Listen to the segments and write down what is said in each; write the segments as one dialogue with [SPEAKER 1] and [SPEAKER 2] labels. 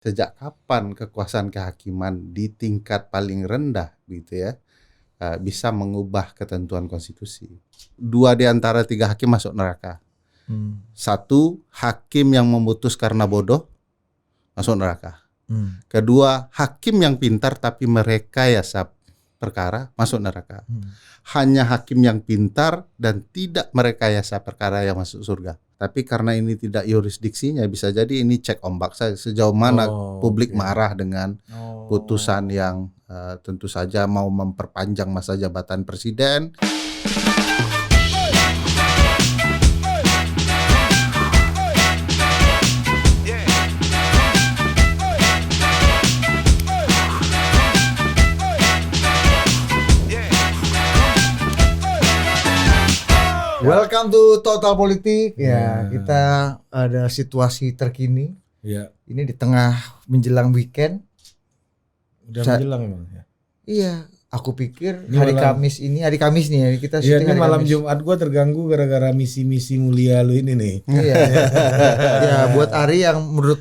[SPEAKER 1] sejak kapan kekuasaan kehakiman di tingkat paling rendah gitu ya bisa mengubah ketentuan konstitusi. 2 di antara 3 hakim masuk neraka. 1 hakim yang memutus karena bodoh masuk neraka. Kedua, hakim yang pintar tapi merekayasa perkara masuk neraka. Hanya hakim yang pintar dan tidak merekayasa perkara yang masuk surga. Tapi karena ini tidak yurisdiksinya, bisa jadi ini cek ombak saja sejauh mana publik marah dengan putusan yang tentu saja mau memperpanjang masa jabatan presiden.
[SPEAKER 2] Welcome to Total Politik. Ya, kita ada situasi terkini.
[SPEAKER 3] Ya.
[SPEAKER 2] Ini di tengah menjelang weekend.
[SPEAKER 3] Udah menjelang emang ya.
[SPEAKER 2] Iya, aku pikir
[SPEAKER 3] Ini
[SPEAKER 2] hari
[SPEAKER 3] malam,
[SPEAKER 2] Kamis ini, hari Kamis nih ya, kita
[SPEAKER 3] Iya,
[SPEAKER 2] syuting
[SPEAKER 3] ini
[SPEAKER 2] hari
[SPEAKER 3] malam
[SPEAKER 2] Kamis.
[SPEAKER 3] Jumat gua terganggu gara-gara misi-misi mulia lu ini nih.
[SPEAKER 2] Iya. Ya, buat Ari yang menurut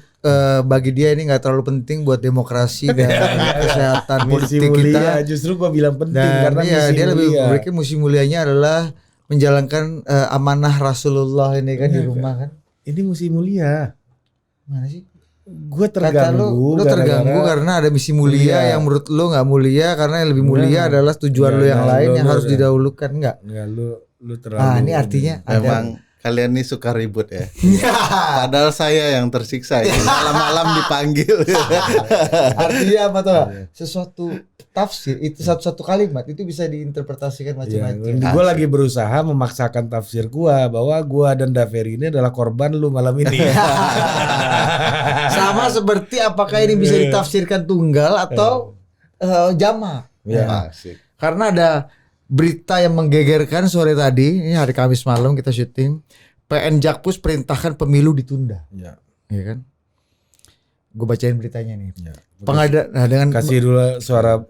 [SPEAKER 2] bagi dia ini nggak terlalu penting buat demokrasi dan kesehatan
[SPEAKER 3] Misi
[SPEAKER 2] politik
[SPEAKER 3] mulia
[SPEAKER 2] kita.
[SPEAKER 3] justru gua bilang penting
[SPEAKER 2] Dan
[SPEAKER 3] karena
[SPEAKER 2] iya,
[SPEAKER 3] misi
[SPEAKER 2] dia lebih
[SPEAKER 3] mulia.
[SPEAKER 2] mereka musim mulianya adalah menjalankan amanah Rasulullah ini kan di rumah kan.
[SPEAKER 3] Ini misi mulia.
[SPEAKER 2] Mana sih?
[SPEAKER 3] Gua
[SPEAKER 2] Kata
[SPEAKER 3] terganggu.
[SPEAKER 2] lu terganggu karena ada misi mulia yang menurut lu nggak mulia karena yang lebih mulia adalah tujuan lu yang lain yang harus didahulukan enggak?
[SPEAKER 3] Enggak, lu terlalu.
[SPEAKER 2] Ah, ini artinya
[SPEAKER 1] Memang kalian ini suka ribut ya. Padahal saya yang tersiksa ya. Malam-malam dipanggil.
[SPEAKER 2] artinya apa tuh? Sesuatu tafsir itu satu-satu kalimat itu bisa diinterpretasikan macam-macam.
[SPEAKER 3] Gue lagi berusaha memaksakan tafsir gua bahwa gua dan Daveri ini adalah korban lu malam ini.
[SPEAKER 2] Sama seperti apakah ini bisa ditafsirkan tunggal atau jamak?
[SPEAKER 3] Ya.
[SPEAKER 1] Asik.
[SPEAKER 2] Karena ada berita yang menggegerkan sore tadi, ini hari Kamis malam kita syuting. PN Jakpus perintahkan pemilu ditunda.
[SPEAKER 3] Ya.
[SPEAKER 2] Iya kan? Gue bacain beritanya nih.
[SPEAKER 3] Ya.
[SPEAKER 2] Dengan
[SPEAKER 3] Kasih dulu suara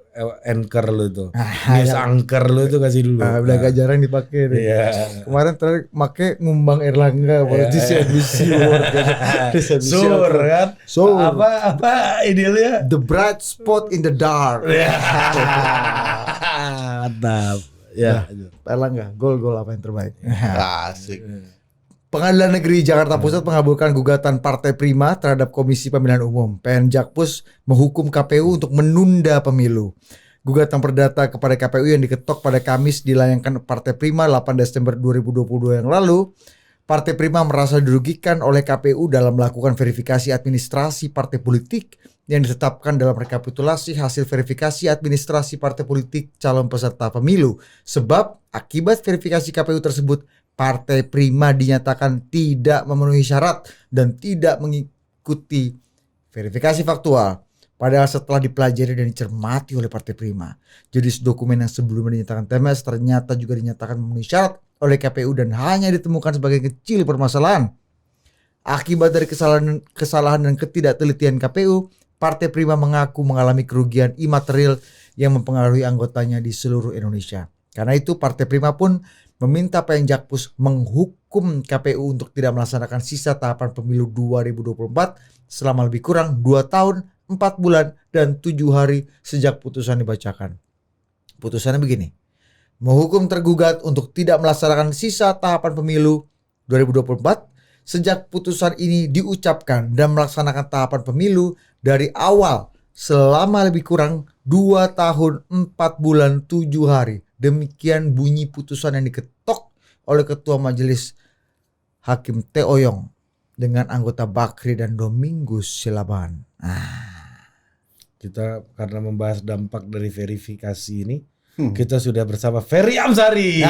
[SPEAKER 3] anchor lu tuh. News anchor lu tuh kasih dulu.
[SPEAKER 2] udah agak jarang dipakai deh.
[SPEAKER 3] Iya.
[SPEAKER 2] Kemarin terakhir make ngumbang Erlangga politisi NBC Award kan.
[SPEAKER 3] Sur kan?
[SPEAKER 2] Sur.
[SPEAKER 3] Apa idealnya?
[SPEAKER 2] The bright spot in the dark.
[SPEAKER 3] Mantap. Ya.
[SPEAKER 2] Erlangga, gol apa yang terbaik?
[SPEAKER 1] Asik.
[SPEAKER 2] Pengadilan Negeri Jakarta Pusat mengabulkan gugatan Partai Prima terhadap Komisi Pemilihan Umum. PN Jakpus menghukum KPU untuk menunda pemilu. Gugatan perdata kepada KPU yang diketok pada Kamis dilayangkan Partai Prima 8 Desember 2022 yang lalu. Partai Prima merasa dirugikan oleh KPU dalam melakukan verifikasi administrasi partai politik yang ditetapkan dalam rekapitulasi hasil verifikasi administrasi partai politik calon peserta pemilu. Sebab akibat verifikasi KPU tersebut, Partai Prima dinyatakan tidak memenuhi syarat dan tidak mengikuti verifikasi faktual. Padahal setelah dipelajari dan dicermati oleh Partai Prima, jenis dokumen yang sebelumnya dinyatakan TMS ternyata juga dinyatakan memenuhi syarat oleh KPU dan hanya ditemukan sebagai kecil permasalahan. Akibat dari kesalahan dan ketidaktelitian KPU, Partai Prima mengaku mengalami kerugian imaterial yang mempengaruhi anggotanya di seluruh Indonesia. Karena itu Partai Prima pun meminta PN Jakpus menghukum KPU untuk tidak melaksanakan sisa tahapan pemilu 2024 selama lebih kurang 2 tahun, 4 bulan, dan 7 hari sejak putusan dibacakan. Putusannya begini, menghukum tergugat untuk tidak melaksanakan sisa tahapan pemilu 2024 sejak putusan ini diucapkan dan melaksanakan tahapan pemilu dari awal selama lebih kurang 2 tahun, 4 bulan, 7 hari. Demikian bunyi putusan yang diketok oleh Ketua Majelis Hakim T. Oyong dengan anggota Bakri dan Domingus Silaban.
[SPEAKER 3] Kita karena membahas dampak dari verifikasi ini, kita sudah bersama Ferry Amsari.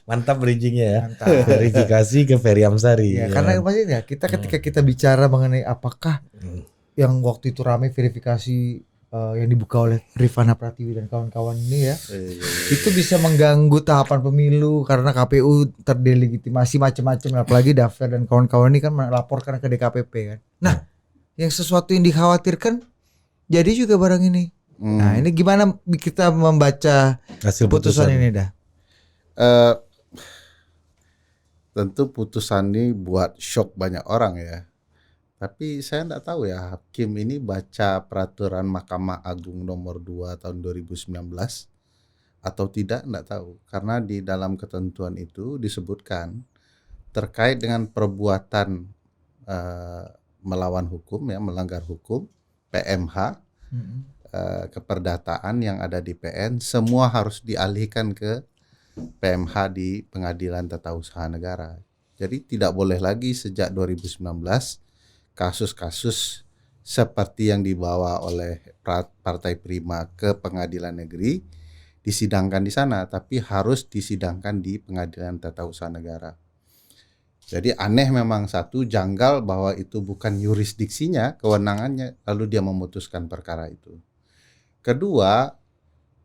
[SPEAKER 3] Mantap bridgingnya ya.
[SPEAKER 2] Mantap.
[SPEAKER 3] Verifikasi ke Ferry Amsari.
[SPEAKER 2] Ya, karena maksudnya kita ketika kita bicara mengenai apakah yang waktu itu ramai verifikasi yang dibuka oleh Rifana Pratiwi dan kawan-kawan ini ya, itu bisa mengganggu tahapan pemilu karena KPU terdelegitimasi macam-macam, apalagi Daftar dan kawan-kawan ini kan melaporkan ke DKPP kan. Nah, yang sesuatu yang dikhawatirkan jadi juga barang ini. Nah, ini gimana kita membaca
[SPEAKER 3] Hasil
[SPEAKER 2] putusan ini dah?
[SPEAKER 1] Tentu putusan ini buat shock banyak orang ya. Tapi saya enggak tahu ya, hakim ini baca peraturan Mahkamah Agung nomor 2 tahun 2019 atau tidak, enggak tahu. Karena di dalam ketentuan itu disebutkan terkait dengan perbuatan melawan hukum, ya, melanggar hukum, PMH, keperdataan yang ada di PN, semua harus dialihkan ke PMH di Pengadilan Tata Usaha Negara. Jadi tidak boleh lagi sejak 2019 kasus-kasus seperti yang dibawa oleh Partai Prima ke Pengadilan Negeri disidangkan di sana, tapi harus disidangkan di Pengadilan Tata Usaha Negara. Jadi aneh memang, satu, janggal bahwa itu bukan yurisdiksinya, kewenangannya, lalu dia memutuskan perkara itu. Kedua,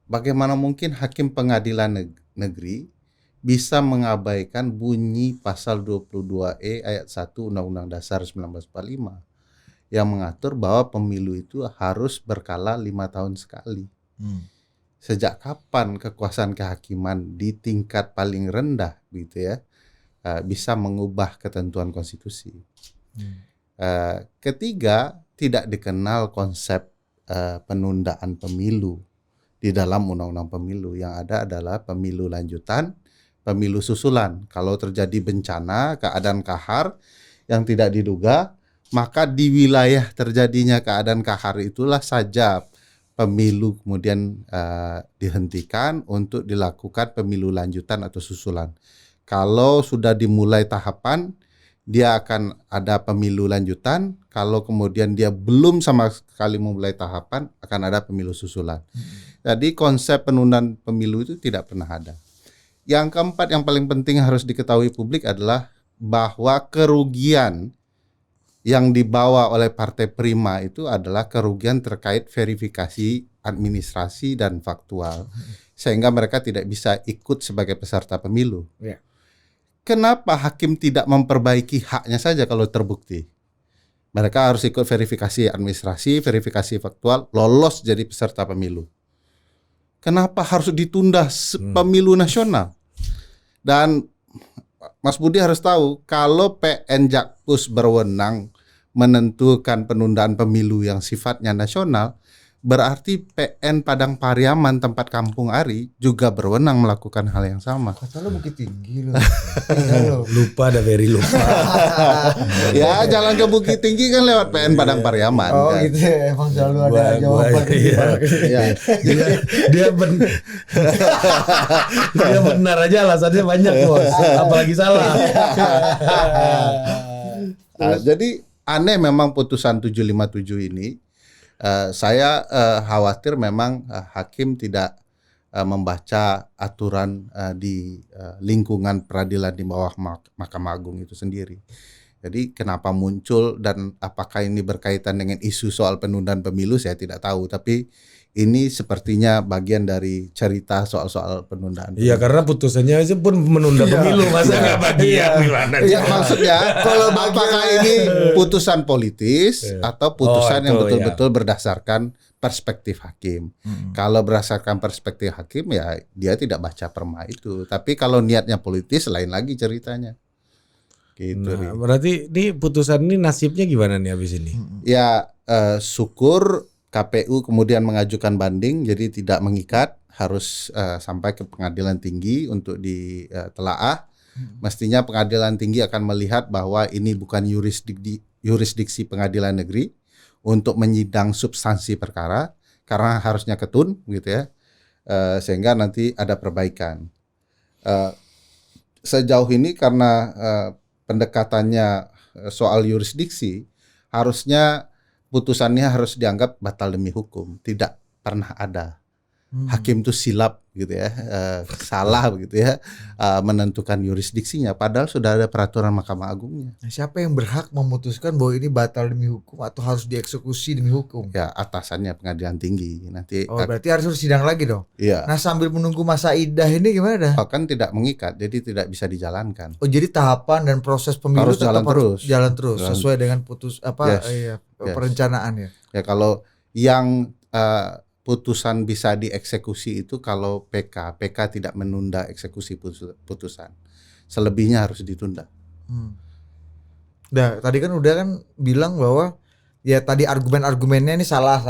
[SPEAKER 1] bagaimana mungkin hakim pengadilan negeri bisa mengabaikan bunyi pasal 22E ayat 1 Undang-Undang Dasar 1945 yang mengatur bahwa pemilu itu harus berkala 5 tahun sekali. Sejak kapan kekuasaan kehakiman di tingkat paling rendah gitu ya bisa mengubah ketentuan konstitusi? Ketiga, tidak dikenal konsep penundaan pemilu di dalam undang-undang pemilu. Yang ada adalah pemilu lanjutan, pemilu susulan. Kalau terjadi bencana, keadaan kahar yang tidak diduga, maka di wilayah terjadinya keadaan kahar itulah saja pemilu kemudian dihentikan untuk dilakukan pemilu lanjutan atau susulan. Kalau sudah dimulai tahapan, dia akan ada pemilu lanjutan. Kalau kemudian dia belum sama sekali memulai tahapan, akan ada pemilu susulan. Jadi konsep penundaan pemilu itu tidak pernah ada. Yang keempat, yang paling penting harus diketahui publik adalah bahwa kerugian yang dibawa oleh Partai Prima itu adalah kerugian terkait verifikasi administrasi dan faktual, sehingga mereka tidak bisa ikut sebagai peserta pemilu.
[SPEAKER 3] Ya.
[SPEAKER 1] Kenapa hakim tidak memperbaiki haknya saja kalau terbukti? Mereka harus ikut verifikasi administrasi, verifikasi faktual, lolos jadi peserta pemilu. Kenapa harus ditunda pemilu nasional? Dan Mas Budi harus tahu, kalau PN Jakpus berwenang menentukan penundaan pemilu yang sifatnya nasional, berarti PN Padang Pariaman tempat kampung Ari juga berwenang melakukan hal yang sama.
[SPEAKER 2] Kata lu Bukit Tinggi lu.
[SPEAKER 3] Lupa, dah very lupa.
[SPEAKER 1] Ya, jalan ke Bukit Tinggi kan lewat PN Padang Pariaman.
[SPEAKER 2] Oh
[SPEAKER 1] kan?
[SPEAKER 2] gitu ya, emang selalu ada jawaban.
[SPEAKER 1] Ya.
[SPEAKER 3] Dia benar aja, alasannya banyak, Bos. Apalagi salah.
[SPEAKER 1] Jadi aneh memang putusan 757 ini. Saya khawatir memang hakim tidak membaca aturan di lingkungan peradilan di bawah Mahkamah Agung itu sendiri. Jadi kenapa muncul dan apakah ini berkaitan dengan isu soal penundaan pemilu, saya tidak tahu. Tapi ini sepertinya bagian dari cerita soal penundaan pemilu.
[SPEAKER 3] Iya, karena putusannya aja pun menunda pemilu, masa nggak bagian gimana?
[SPEAKER 1] Iya, maksudnya kalau apakah ini putusan politis atau putusan yang betul-betul berdasarkan perspektif hakim. Kalau berdasarkan perspektif hakim, ya dia tidak baca perma itu. Tapi kalau niatnya politis, lain lagi ceritanya. Gitu.
[SPEAKER 3] Nah, berarti ini putusan ini nasibnya gimana nih habis ini?
[SPEAKER 1] Ya syukur KPU kemudian mengajukan banding, jadi tidak mengikat, harus sampai ke pengadilan tinggi untuk ditelaah. Mestinya pengadilan tinggi akan melihat bahwa ini bukan yurisdiksi pengadilan negeri untuk menyidang substansi perkara, karena harusnya ketun, gitu ya, sehingga nanti ada perbaikan. Sejauh ini karena pendekatannya soal yurisdiksi, harusnya putusannya harus dianggap batal demi hukum. Tidak pernah ada hakim itu silap gitu ya, salah begitu ya, menentukan yurisdiksinya. Padahal sudah ada peraturan Mahkamah Agungnya.
[SPEAKER 2] Nah, siapa yang berhak memutuskan bahwa ini batal demi hukum atau harus dieksekusi demi hukum?
[SPEAKER 1] Ya atasannya pengadilan tinggi. Nanti
[SPEAKER 2] berarti harus sidang lagi dong.
[SPEAKER 1] Iya.
[SPEAKER 2] Nah, sambil menunggu masa idah ini gimana?
[SPEAKER 1] Kan tidak mengikat, jadi tidak bisa dijalankan.
[SPEAKER 2] Oh, jadi tahapan dan proses pemilu
[SPEAKER 1] Harus
[SPEAKER 2] tetap jalan terus
[SPEAKER 1] Jalan.
[SPEAKER 2] sesuai dengan perencanaan ya.
[SPEAKER 1] Ya kalau yang putusan bisa dieksekusi itu kalau PK tidak menunda eksekusi putusan. Selebihnya harus ditunda.
[SPEAKER 2] Nah, tadi kan udah kan bilang bahwa ya tadi argumen-argumennya ini salah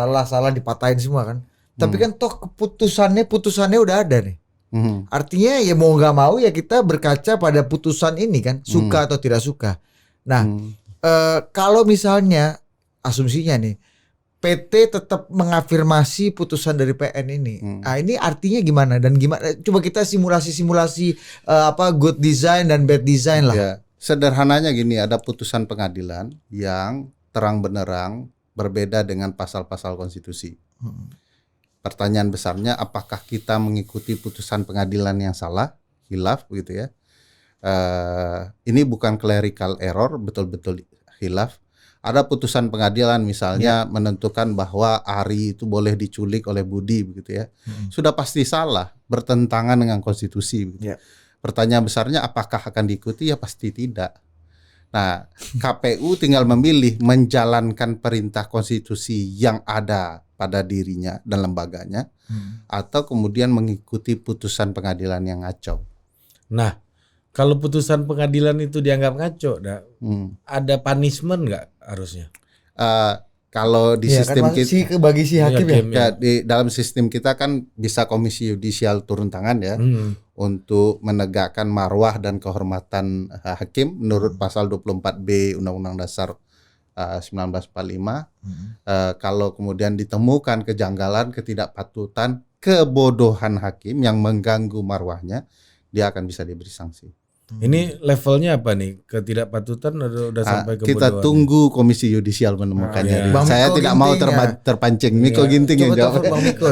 [SPEAKER 2] dipatahin semua kan. Tapi kan toh putusannya udah ada nih. Artinya ya mau nggak mau ya kita berkaca pada putusan ini kan, suka atau tidak suka. Nah, kalau misalnya asumsinya nih PT tetap mengafirmasi putusan dari PN ini. Nah, ini artinya gimana dan gimana? Coba kita simulasi good design dan bad design lah.
[SPEAKER 1] Ya, sederhananya gini, ada putusan pengadilan yang terang benerang berbeda dengan pasal-pasal konstitusi. Pertanyaan besarnya, apakah kita mengikuti putusan pengadilan yang salah, khilaf gitu ya? Ini bukan clerical error, betul-betul khilaf. Ada putusan pengadilan misalnya menentukan bahwa Ari itu boleh diculik oleh Budi begitu ya. Sudah pasti salah, bertentangan dengan konstitusi begitu. Pertanyaan besarnya apakah akan diikuti? Ya pasti tidak. Nah, KPU tinggal memilih menjalankan perintah konstitusi yang ada pada dirinya dan lembaganya, atau kemudian mengikuti putusan pengadilan yang ngaco.
[SPEAKER 3] Nah, kalau putusan pengadilan itu dianggap ngaco, ada punishment nggak harusnya?
[SPEAKER 1] Kalau di sistem kita
[SPEAKER 2] bagi si hakim
[SPEAKER 1] ya, di dalam sistem kita kan bisa komisi yudisial turun tangan ya untuk menegakkan marwah dan kehormatan hakim menurut pasal 24B Undang-Undang Dasar 1945. Kalau kemudian ditemukan kejanggalan, ketidakpatutan, kebodohan hakim yang mengganggu marwahnya, dia akan bisa diberi sanksi.
[SPEAKER 3] Ini levelnya apa nih? Ketidakpatutan udah sampai kebodohan?
[SPEAKER 1] Kita tunggu komisi yudisial menemukannya. Saya tidak mau terpancing. Miko Ginting yang jawab.
[SPEAKER 2] Bang Miko.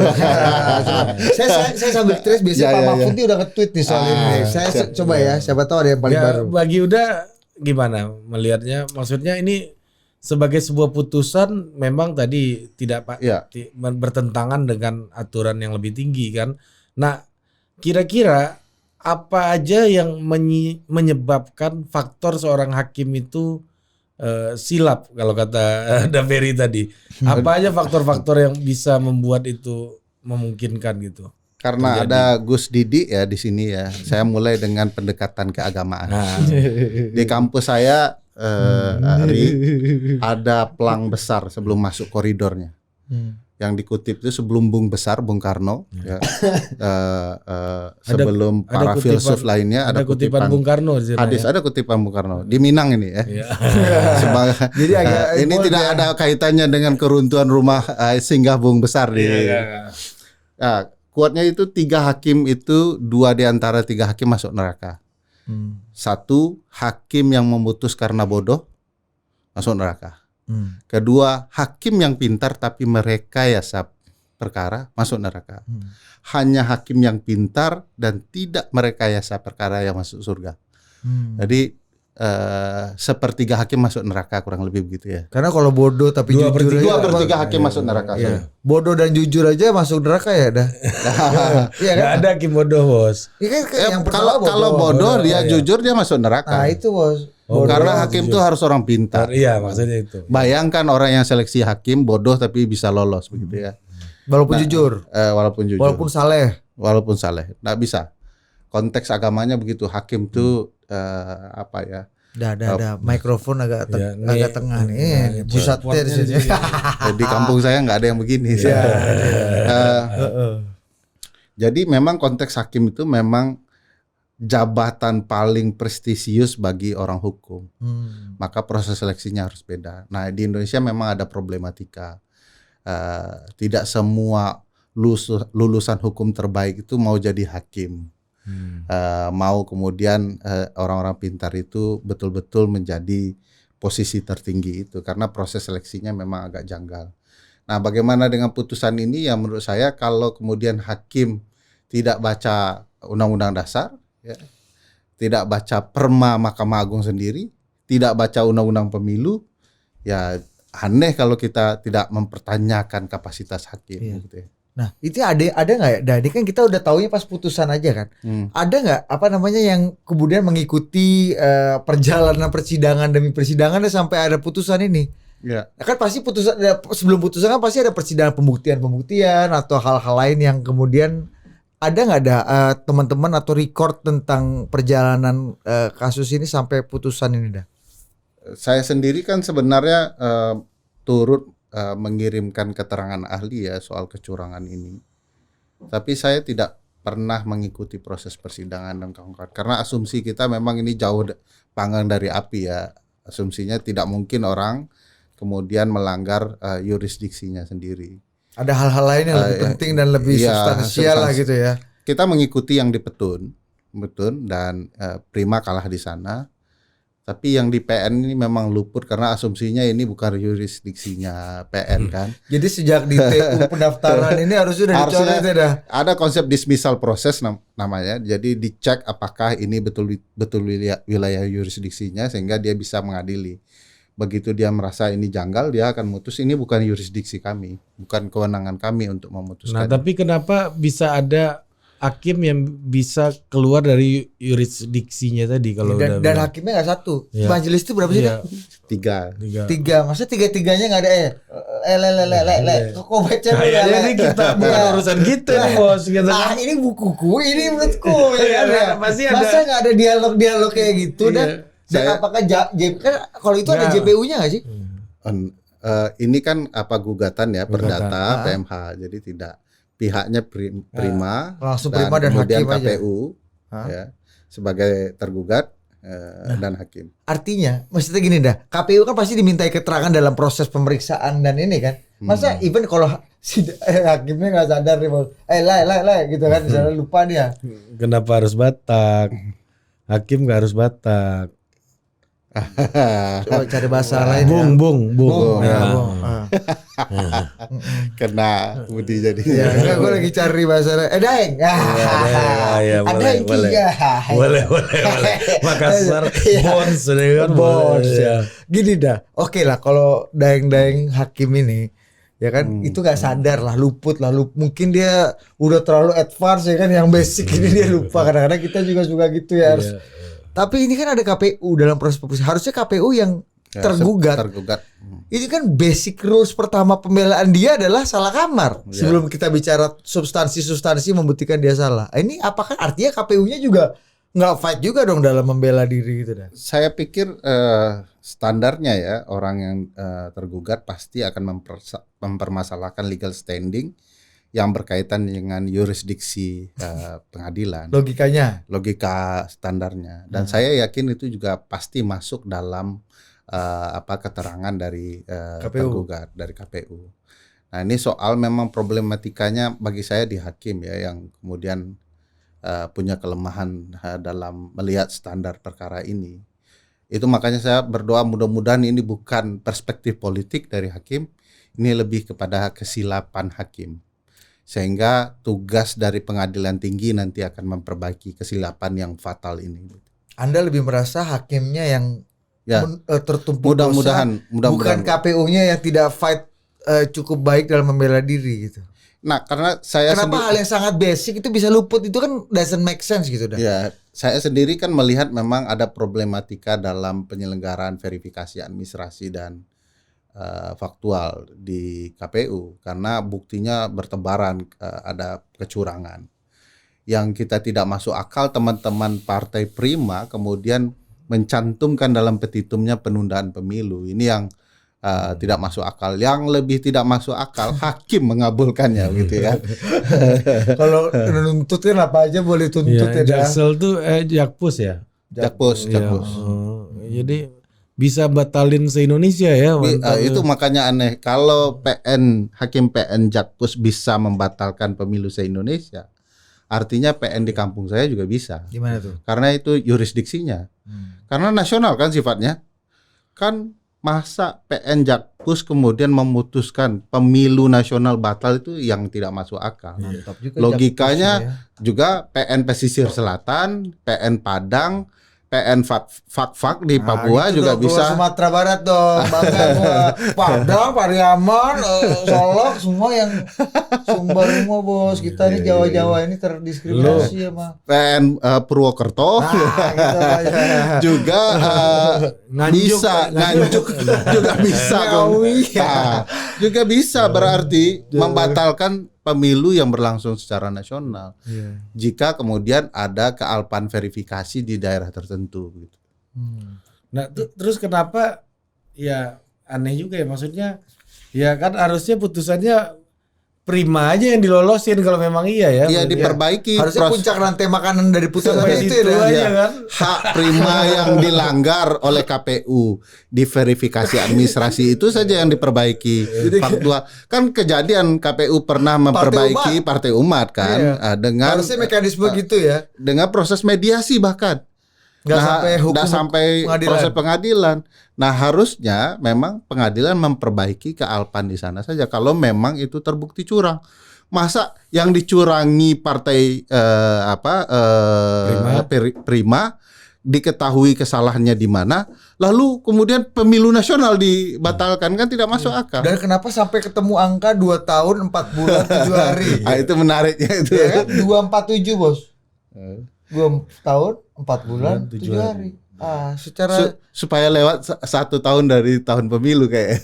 [SPEAKER 2] Saya sambil trace biasanya Pak Mahfud udah nge-tweet nih soal ini. Saya coba ya, siapa tahu ada yang paling baru.
[SPEAKER 3] Bagi Uda gimana melihatnya? Maksudnya ini sebagai sebuah putusan memang tadi tidak bertentangan dengan aturan yang lebih tinggi kan. Nah, kira-kira apa aja yang menyebabkan faktor seorang hakim itu silap kalau kata Daveri tadi? Apa aja faktor-faktor yang bisa membuat itu memungkinkan gitu?
[SPEAKER 1] Karena ada Gus Didi ya di sini ya. Saya mulai dengan pendekatan keagamaan. Di kampus saya ada pelang besar sebelum masuk koridornya. Yang dikutip itu sebelum Bung Karno, ya. Sebelum para filsuf lainnya ada kutipan
[SPEAKER 3] Bung Karno.
[SPEAKER 1] Hadis ada kutipan Bung Karno di Minang ini ya. Jadi ini tidak ada kaitannya dengan keruntuhan rumah singgah Bung besar di. Nah, kuatnya itu 3 hakim itu 2 di antara 3 hakim masuk neraka. 1 hakim yang memutus karena bodoh masuk neraka. Kedua, hakim yang pintar tapi merekayasa perkara masuk neraka. Hanya hakim yang pintar dan tidak merekayasa perkara yang masuk surga. Jadi sepertiga hakim masuk neraka kurang lebih begitu ya.
[SPEAKER 2] Karena kalau bodoh tapi jujur
[SPEAKER 1] 2/3 hakim masuk neraka.
[SPEAKER 2] Iya. Bodoh dan jujur aja masuk neraka ya dah.
[SPEAKER 3] Iya kan? Gak ada hakim bodoh, Bos.
[SPEAKER 2] Ya, kan
[SPEAKER 1] kalau bodoh dia jujur dia masuk neraka.
[SPEAKER 2] Nah, itu, Bos.
[SPEAKER 1] Karena hakim itu harus orang pintar.
[SPEAKER 3] Iya, maksudnya itu.
[SPEAKER 1] Bayangkan orang yang seleksi hakim bodoh tapi bisa lolos begitu ya.
[SPEAKER 2] Walaupun jujur.
[SPEAKER 1] Walaupun
[SPEAKER 2] saleh.
[SPEAKER 1] Nggak bisa. Konteks agamanya begitu. Hakim itu
[SPEAKER 2] Ada mikrofon agak tengah nih. Pusatnya di sini.
[SPEAKER 1] Di kampung saya nggak ada yang begini. Jadi memang konteks hakim itu memang jabatan paling prestisius bagi orang hukum. Maka proses seleksinya harus beda. Nah, di Indonesia memang ada problematika. Tidak semua lulusan hukum terbaik itu mau jadi hakim. Mau kemudian orang-orang pintar itu betul-betul menjadi posisi tertinggi itu. Karena proses seleksinya memang agak janggal. Nah, bagaimana dengan putusan ini? Ya menurut saya kalau kemudian hakim tidak baca Undang-Undang Dasar, ya, tidak baca perma Mahkamah Agung sendiri, tidak baca undang-undang pemilu, ya aneh kalau kita tidak mempertanyakan kapasitas hakim. Gitu ya.
[SPEAKER 2] Nah, itu ada nggak ya? Jadi kan kita udah taunya pas putusan aja kan. Ada nggak yang kemudian mengikuti perjalanan persidangan demi persidangan sampai ada putusan ini?
[SPEAKER 1] Ya.
[SPEAKER 2] Kan pasti sebelum putusan kan pasti ada persidangan pembuktian atau hal-hal lain yang kemudian ada nggak teman-teman atau record tentang perjalanan kasus ini sampai putusan ini dah?
[SPEAKER 1] Saya sendiri kan sebenarnya turut mengirimkan keterangan ahli ya soal kecurangan ini. Tapi saya tidak pernah mengikuti proses persidangan dan kawan-kawan. Karena asumsi kita memang ini jauh panggang dari api ya. Asumsinya tidak mungkin orang kemudian melanggar yurisdiksinya sendiri.
[SPEAKER 2] Ada hal-hal lain yang lebih penting dan lebih substansial lah gitu ya.
[SPEAKER 1] Kita mengikuti yang di Petun, dan Prima kalah di sana. Tapi yang di PN ini memang luput karena asumsinya ini bukan yurisdiksinya PN kan.
[SPEAKER 2] Jadi sejak di TU pendaftaran ini harusnya dicoret ya.
[SPEAKER 1] Ada konsep dismissal proses namanya. Jadi dicek apakah ini betul wilayah yurisdiksinya sehingga dia bisa mengadili. Begitu dia merasa ini janggal, dia akan mutus ini bukan yurisdiksi kami, bukan kewenangan kami untuk memutuskan.
[SPEAKER 3] Nah, tapi kenapa bisa ada hakim yang bisa keluar dari yurisdiksinya tadi kalau
[SPEAKER 2] dan hakimnya nggak satu, majelis itu berapa sih?
[SPEAKER 1] Tiga.
[SPEAKER 2] Maksudnya tiga-tiganya nggak ada kok baca
[SPEAKER 3] kayaknya ini kita bukan urusan kita nih bos.
[SPEAKER 2] Ini bukuku, ini menurutku ya. Masa nggak ada dialog kayak gitu dan apakah kan kalau itu ada JPU-nya nggak sih?
[SPEAKER 1] Ini kan gugatan ya perdata PMH, jadi tidak. Pihaknya Prima
[SPEAKER 2] langsung Prima dan
[SPEAKER 1] kemudian
[SPEAKER 2] hakim
[SPEAKER 1] KPU ya sebagai tergugat dan hakim.
[SPEAKER 2] Artinya maksudnya gini dah, KPU kan pasti dimintai keterangan dalam proses pemeriksaan dan ini kan. Masa even kalau si hakimnya nggak sadar nih bos, gitu kan, misalnya lupa dia.
[SPEAKER 3] Kenapa harus Batak? Hakim nggak harus Batak.
[SPEAKER 2] Coba cari bahasa lain.
[SPEAKER 3] Bung.
[SPEAKER 1] Kena Budi jadi.
[SPEAKER 2] Ya, gue lagi cari bahasa lain. Daeng.
[SPEAKER 3] Boleh. Makassar Bons kan
[SPEAKER 2] Bons. Gini dah. Oke lah kalau daeng hakim ini ya kan itu nggak sadar lah, luput lah, mungkin dia udah terlalu advance ya kan, yang basic ini dia lupa. Kadang-kadang kita juga suka gitu ya harus. Tapi ini kan ada KPU dalam proses pemeriksaan. Harusnya KPU yang tergugat. Ini kan basic rules pertama pembelaan dia adalah salah kamar. Sebelum kita bicara substansi membuktikan dia salah. Ini apakah artinya KPU-nya juga nggak fight juga dong dalam membela diri gitu dah?
[SPEAKER 1] Saya pikir standarnya ya orang yang tergugat pasti akan mempermasalahkan legal standing yang berkaitan dengan yurisdiksi pengadilan. Logika standarnya. Dan saya yakin itu juga pasti masuk dalam keterangan dari tergugat dari KPU. Nah, ini soal memang problematikanya bagi saya di hakim ya yang kemudian punya kelemahan dalam melihat standar perkara ini. Itu makanya saya berdoa mudah-mudahan ini bukan perspektif politik dari hakim, ini lebih kepada kesilapan hakim. Sehingga tugas dari pengadilan tinggi nanti akan memperbaiki kesilapan yang fatal ini.
[SPEAKER 2] Anda lebih merasa hakimnya yang tertumpuk
[SPEAKER 1] mudah-mudahan
[SPEAKER 2] bukan KPU-nya yang tidak fight cukup baik dalam membela diri gitu.
[SPEAKER 1] Nah, karena kenapa
[SPEAKER 2] hal yang sangat basic itu bisa luput, itu kan doesn't make sense gitu dah.
[SPEAKER 1] Ya, saya sendiri kan melihat memang ada problematika dalam penyelenggaraan verifikasi administrasi dan faktual di KPU karena buktinya bertebaran ada kecurangan. Yang kita tidak masuk akal teman-teman Partai Prima kemudian mencantumkan dalam petitumnya penundaan pemilu. Ini yang tidak masuk akal. Yang lebih tidak masuk akal hakim mengabulkannya gitu ya.
[SPEAKER 2] Kalau nuntut kan apa aja boleh tuntut ya.
[SPEAKER 3] Jaksel tuh Jakpus ya.
[SPEAKER 1] Jakpus.
[SPEAKER 3] Jadi bisa batalin se-Indonesia ya.
[SPEAKER 1] Itu makanya aneh kalau hakim PN Jakpus bisa membatalkan pemilu se-Indonesia, artinya PN di kampung saya juga bisa.
[SPEAKER 2] Gimana tuh?
[SPEAKER 1] Karena itu yurisdiksinya. Karena nasional kan sifatnya. Kan masa PN Jakpus kemudian memutuskan pemilu nasional batal, itu yang tidak masuk akal. Logikanya juga PN Pesisir Selatan, PN Padang, PN Fak di Papua gitu juga bisa.
[SPEAKER 2] Sumatera Barat dong, Padang, Pariaman, Solok, semua yang Sumber semua bos. Kita nih Jawa-Jawa ini terdiskriminasi sama
[SPEAKER 1] PN Purwokerto gitu juga Nganjuk juga bisa juga bisa berarti membatalkan pemilu yang berlangsung secara nasional jika kemudian ada kealpan verifikasi di daerah tertentu gitu.
[SPEAKER 3] Nah terus kenapa ya aneh juga ya, maksudnya ya kan harusnya putusannya Prima aja yang dilolosin kalau memang iya ya.
[SPEAKER 1] Iya, diperbaiki.
[SPEAKER 2] Harusnya puncak rantai makanan dari putusan itu ya.
[SPEAKER 3] Aja kan.
[SPEAKER 1] Hak Prima yang dilanggar oleh KPU di verifikasi administrasi itu saja yang diperbaiki. Faktual. Kan kejadian KPU pernah memperbaiki Partai Umat kan, dengan
[SPEAKER 2] harusnya mekanisme gitu ya.
[SPEAKER 1] Dengan proses mediasi bahkan. Nggak sampai proses pengadilan. Nah, harusnya memang pengadilan memperbaiki kealpan di sana saja kalau memang itu terbukti curang. Masa yang dicurangi partai Prima diketahui kesalahannya di mana, lalu kemudian pemilu nasional dibatalkan, kan tidak masuk akal.
[SPEAKER 2] Dan kenapa sampai ketemu angka 2 tahun 4 bulan 7 hari?
[SPEAKER 1] Itu menariknya itu.
[SPEAKER 2] Ya kan? 247 bos. 2 tahun 4 bulan 7 hari. Secara
[SPEAKER 1] supaya lewat 1 tahun dari tahun pemilu kayak.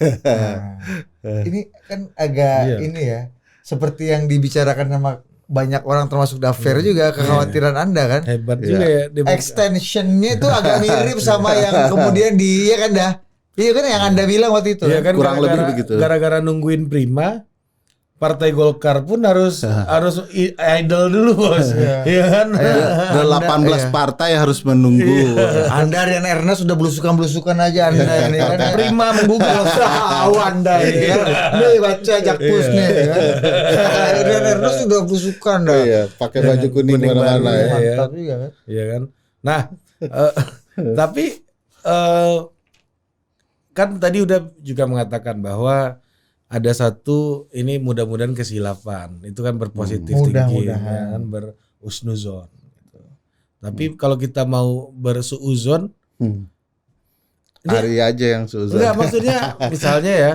[SPEAKER 2] Ini kan agak ini ya, seperti yang dibicarakan sama banyak orang termasuk Dafer juga, kekhawatiran Anda kan.
[SPEAKER 3] Hebat juga ya.
[SPEAKER 2] Extensionnya itu agak mirip sama yang kemudian iya kan iya kan yang Anda bilang waktu itu.
[SPEAKER 3] Iya kan,
[SPEAKER 1] kurang lebih begitu.
[SPEAKER 3] Gara-gara nungguin Prima, Partai Golkar pun harus idle dulu bos, ya kan?
[SPEAKER 1] 18 partai harus menunggu.
[SPEAKER 2] Anda dan Ernest sudah belusukan aja Anda ini kan. Prima menggugat tahu Anda ini kan. Nih baca Jakpus nih kan. Dan Ernest sudah belusukan dah.
[SPEAKER 1] Iya, pakai baju kuning mana-mana ya.
[SPEAKER 2] Mantap juga kan.
[SPEAKER 3] Iya kan. Nah, tapi kan tadi udah juga mengatakan bahwa ada satu ini mudah-mudahan kesilafan, itu kan berpositif tinggi, kan berusnuzon. Gitu. Tapi kalau kita mau bersuuzon,
[SPEAKER 1] hari aja yang suuzon.
[SPEAKER 3] Enggak, maksudnya misalnya ya,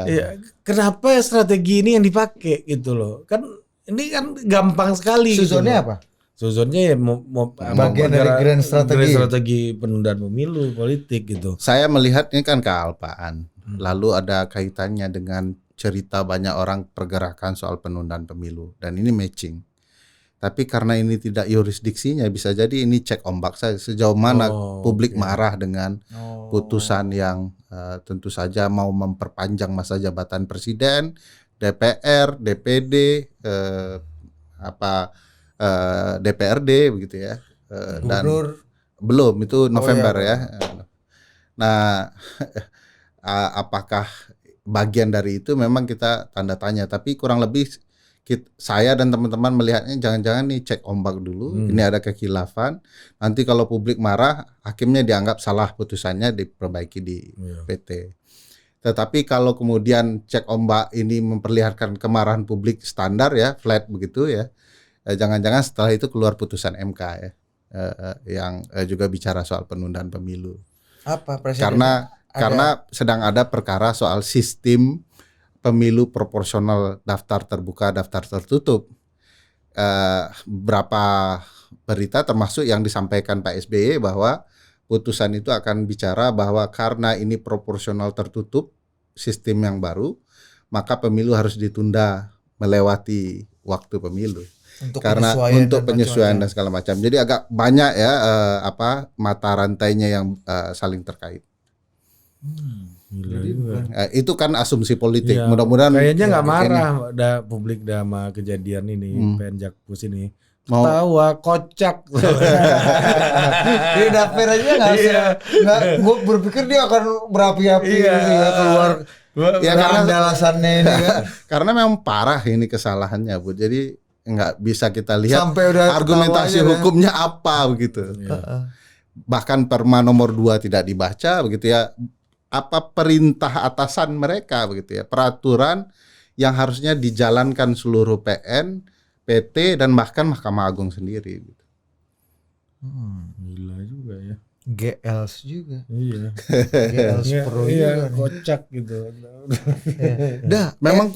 [SPEAKER 3] iya. Kenapa strategi ini yang dipakai gitu loh? Kan ini kan gampang sekali.
[SPEAKER 2] Suuzonnya
[SPEAKER 3] gitu
[SPEAKER 2] apa?
[SPEAKER 3] Suuzonnya ya mau
[SPEAKER 2] bagian dari grand
[SPEAKER 3] strategi penundaan pemilu politik gitu.
[SPEAKER 1] Saya melihat ini kan kealpaan. Lalu ada kaitannya dengan cerita banyak orang pergerakan soal penundaan pemilu, dan ini matching. Tapi karena ini tidak yurisdiksinya, bisa jadi ini cek ombak saja sejauh mana publik marah dengan putusan yang tentu saja mau memperpanjang masa jabatan presiden, DPR, DPD, DPRD begitu ya. Dan belum, itu November ya. Nah, apakah bagian dari itu memang kita tanda tanya, tapi kurang lebih saya dan teman-teman melihatnya jangan-jangan nih cek ombak dulu. Ini ada kekhilafan, nanti kalau publik marah hakimnya dianggap salah putusannya, diperbaiki di PT. Tetapi kalau kemudian cek ombak ini memperlihatkan kemarahan publik standar ya, flat begitu ya, jangan-jangan setelah itu keluar putusan MK ya, yang juga bicara soal penundaan pemilu.
[SPEAKER 2] Apa presiden?
[SPEAKER 1] Karena sedang ada perkara soal sistem pemilu proporsional daftar terbuka, daftar tertutup. Berapa berita termasuk yang disampaikan Pak SBY bahwa putusan itu akan bicara bahwa karena ini proporsional tertutup, sistem yang baru, maka pemilu harus ditunda melewati waktu pemilu. Untuk penyesuaian dan segala macam. Jadi agak banyak ya mata rantainya yang saling terkait. Itu kan asumsi politik.
[SPEAKER 3] Ya,
[SPEAKER 1] mudah-mudahan
[SPEAKER 3] kayaknya nggak marah publik sama kejadian ini, PN Jakpus ini. Tawa kocak.
[SPEAKER 2] Dia daftar aja nggak. Gue berpikir dia akan berapi-api keluar.
[SPEAKER 1] Ya karena
[SPEAKER 2] alasannya ini kan.
[SPEAKER 1] Karena memang parah ini kesalahannya, Bu. Jadi nggak bisa kita lihat argumentasi hukumnya apa begitu. Bahkan Perma nomor 2 tidak dibaca begitu ya. Apa perintah atasan mereka begitu ya, peraturan yang harusnya dijalankan seluruh PN, PT dan bahkan Mahkamah Agung sendiri gitu.
[SPEAKER 3] Gila juga ya.
[SPEAKER 2] GLs juga.
[SPEAKER 3] Iya.
[SPEAKER 2] GLs Pro juga.
[SPEAKER 3] Kocak gitu.
[SPEAKER 1] Memang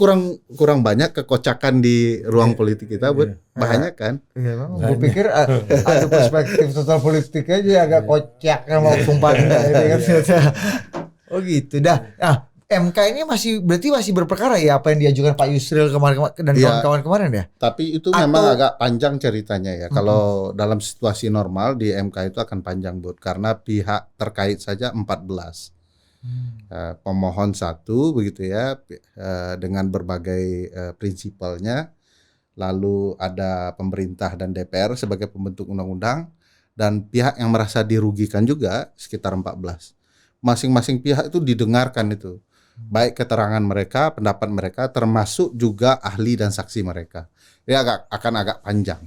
[SPEAKER 1] kurang banyak kekocakan di ruang politik kita, buat banyak kan?
[SPEAKER 2] Iya, memang. Gue pikir ada perspektif total politik aja agak kocak sama sumpah ini kan. Oh gitu dah. Nah, MK ini berarti masih berperkara ya apa yang diajukan Pak Yusril kemarin dan kawan-kawan kemarin ya?
[SPEAKER 1] Tapi itu memang agak panjang ceritanya ya. Kalau dalam situasi normal di MK itu akan panjang, Bud, karena pihak terkait saja 14. Pemohon satu begitu ya, dengan berbagai prinsipalnya. Lalu ada pemerintah dan DPR sebagai pembentuk undang-undang, dan pihak yang merasa dirugikan juga sekitar 14. Masing-masing pihak itu didengarkan itu, baik keterangan mereka, pendapat mereka, termasuk juga ahli dan saksi mereka. Ini akan agak panjang,